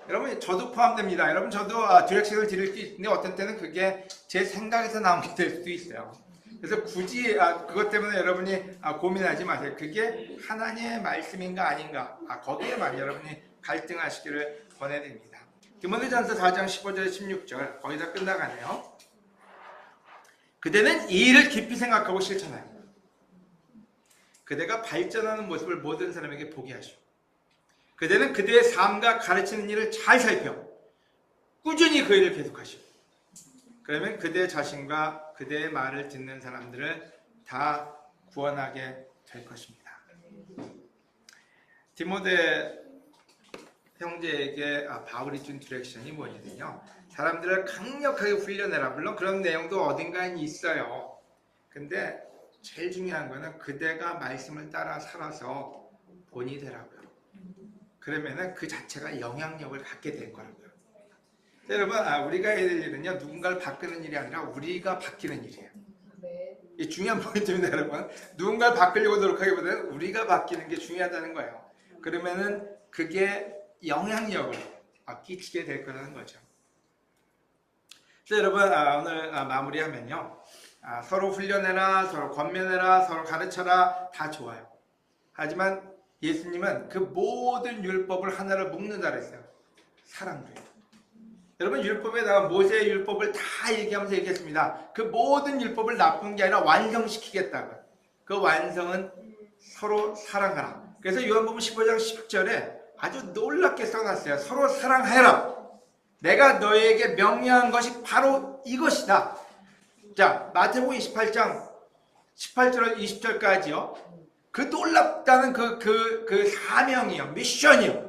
Speaker 1: 여러분 저도 포함됩니다. 여러분 저도 디렉션을 드릴 수 있는데 어떤 때는 그게 제 생각에서 나온 게 될 수도 있어요. 그래서 굳이 그것 때문에 여러분이 고민하지 마세요. 그게 하나님의 말씀인가 아닌가 거기에만 여러분이 갈등하시기를 권해드립니다. 디모데전서 4장 15절 16절 거기다 끝나가네요. 그대는 이 일을 깊이 생각하고 실천하여 그대가 발전하는 모습을 모든 사람에게 보게 하시오. 그대는 그대의 삶과 가르치는 일을 잘 살펴 꾸준히 그 일을 계속하시오. 그러면 그대 자신과 그대의 말을 듣는 사람들을 다 구원하게 될 것입니다. 디모데 형제에게 바울이 준 디렉션이 뭐냐면요. 사람들을 강력하게 훈련해라. 물론 그런 내용도 어딘가에 있어요. 근데 제일 중요한 거는 그대가 말씀을 따라 살아서 본이 되라고요. 그러면은 그 자체가 영향력을 갖게 될 거라고요. 여러분, 우리가 해야 될 일은요, 누군가를 바꾸는 일이 아니라 우리가 바뀌는 일이에요. 이 중요한 포인트입니다, 여러분. 누군가를 바꾸려고 노력하기보다는 우리가 바뀌는 게 중요하다는 거예요. 그러면은 그게 영향력을 끼치게 될 거라는 거죠. 그래서 여러분, 오늘 마무리하면요, 서로 훈련해라, 서로 권면해라, 서로 가르쳐라, 다 좋아요. 하지만 예수님은 그 모든 율법을 하나로 묶는다 그랬어요. 사랑도요. 여러분, 율법에다가 모세의 율법을 다 얘기하면서 얘기했습니다. 그 모든 율법을 나쁜 게 아니라 완성시키겠다고. 그 완성은 서로 사랑하라. 그래서 요한복음 15장 10절에 아주 놀랍게 써놨어요. 서로 사랑해라. 내가 너에게 명령한 것이 바로 이것이다. 자, 마태복음 28장 18절 20절까지요. 그 놀랍다는 그 사명이요. 미션이요.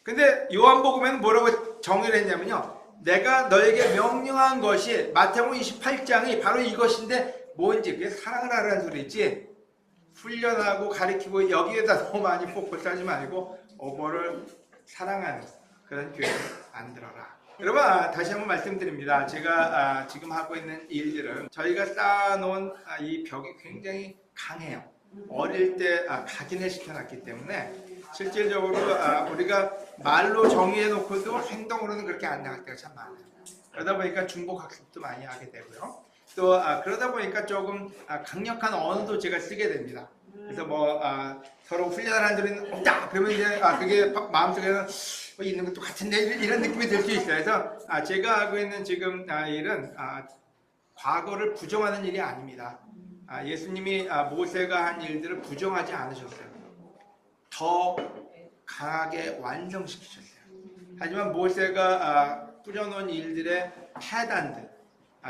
Speaker 1: 근데 요한복음에는 뭐라고 정의를 했냐면요. 내가 너에게 명령한 것이 마태복음 28장이 바로 이것인데 뭔지 그게 사랑을 하라는 소리지. 훈련하고 가르치고 여기에다 너무 많이 포커스하지 말고 오버를 사랑하는 그런 교회를 만들어라. 여러분, 다시 한번 말씀드립니다. 제가 지금 하고 있는 일들은 저희가 쌓아놓은 이 벽이 굉장히 강해요. 어릴 때 각인을 시켜놨기 때문에 실질적으로 우리가 말로 정의해놓고도 행동으로는 그렇게 안 나갈 때가 참 많아요. 그러다 보니까 중복학습도 많이 하게 되고요. 또 그러다 보니까 조금 강력한 언어도 제가 쓰게 됩니다. 그래서 서로 훈련하는 소리는 없다! 그러면 이제 그게 마음속에는 있는 것도 같은데 이런 느낌이 들 수 있어요. 그래서 제가 하고 있는 지금 일은 과거를 부정하는 일이 아닙니다. 예수님이 모세가 한 일들을 부정하지 않으셨어요. 더 강하게 완성시키셨어요. 하지만 모세가 뿌려놓은 일들의 패단들,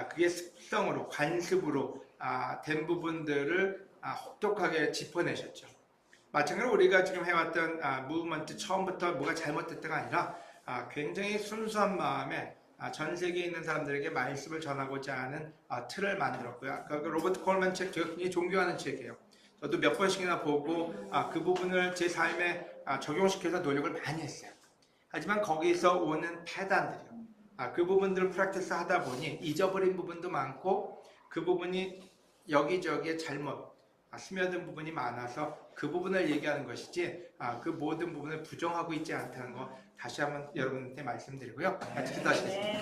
Speaker 1: 그게 습성으로, 관습으로 된 부분들을 혹독하게 짚어내셨죠. 마찬가지로 우리가 지금 해왔던 무브먼트 처음부터 뭐가 잘못됐다가 아니라 굉장히 순수한 마음에 전 세계에 있는 사람들에게 말씀을 전하고자 하는 틀을 만들었고요. 그 로버트 콜만 책 제가 굉장히 존경하는 책이에요. 저도 몇 번씩이나 보고 그 부분을 제 삶에 적용시켜서 노력을 많이 했어요. 하지만 거기서 오는 패단들이요. 그 부분들을 프랙티스 하다 보니 잊어버린 부분도 많고 그 부분이 여기저기에 잘못 스며든 부분이 많아서 그 부분을 얘기하는 것이지 그 모든 부분을 부정하고 있지 않다는 거 다시 한번 여러분한테 말씀드리고요. 같이 기도하시겠습니다.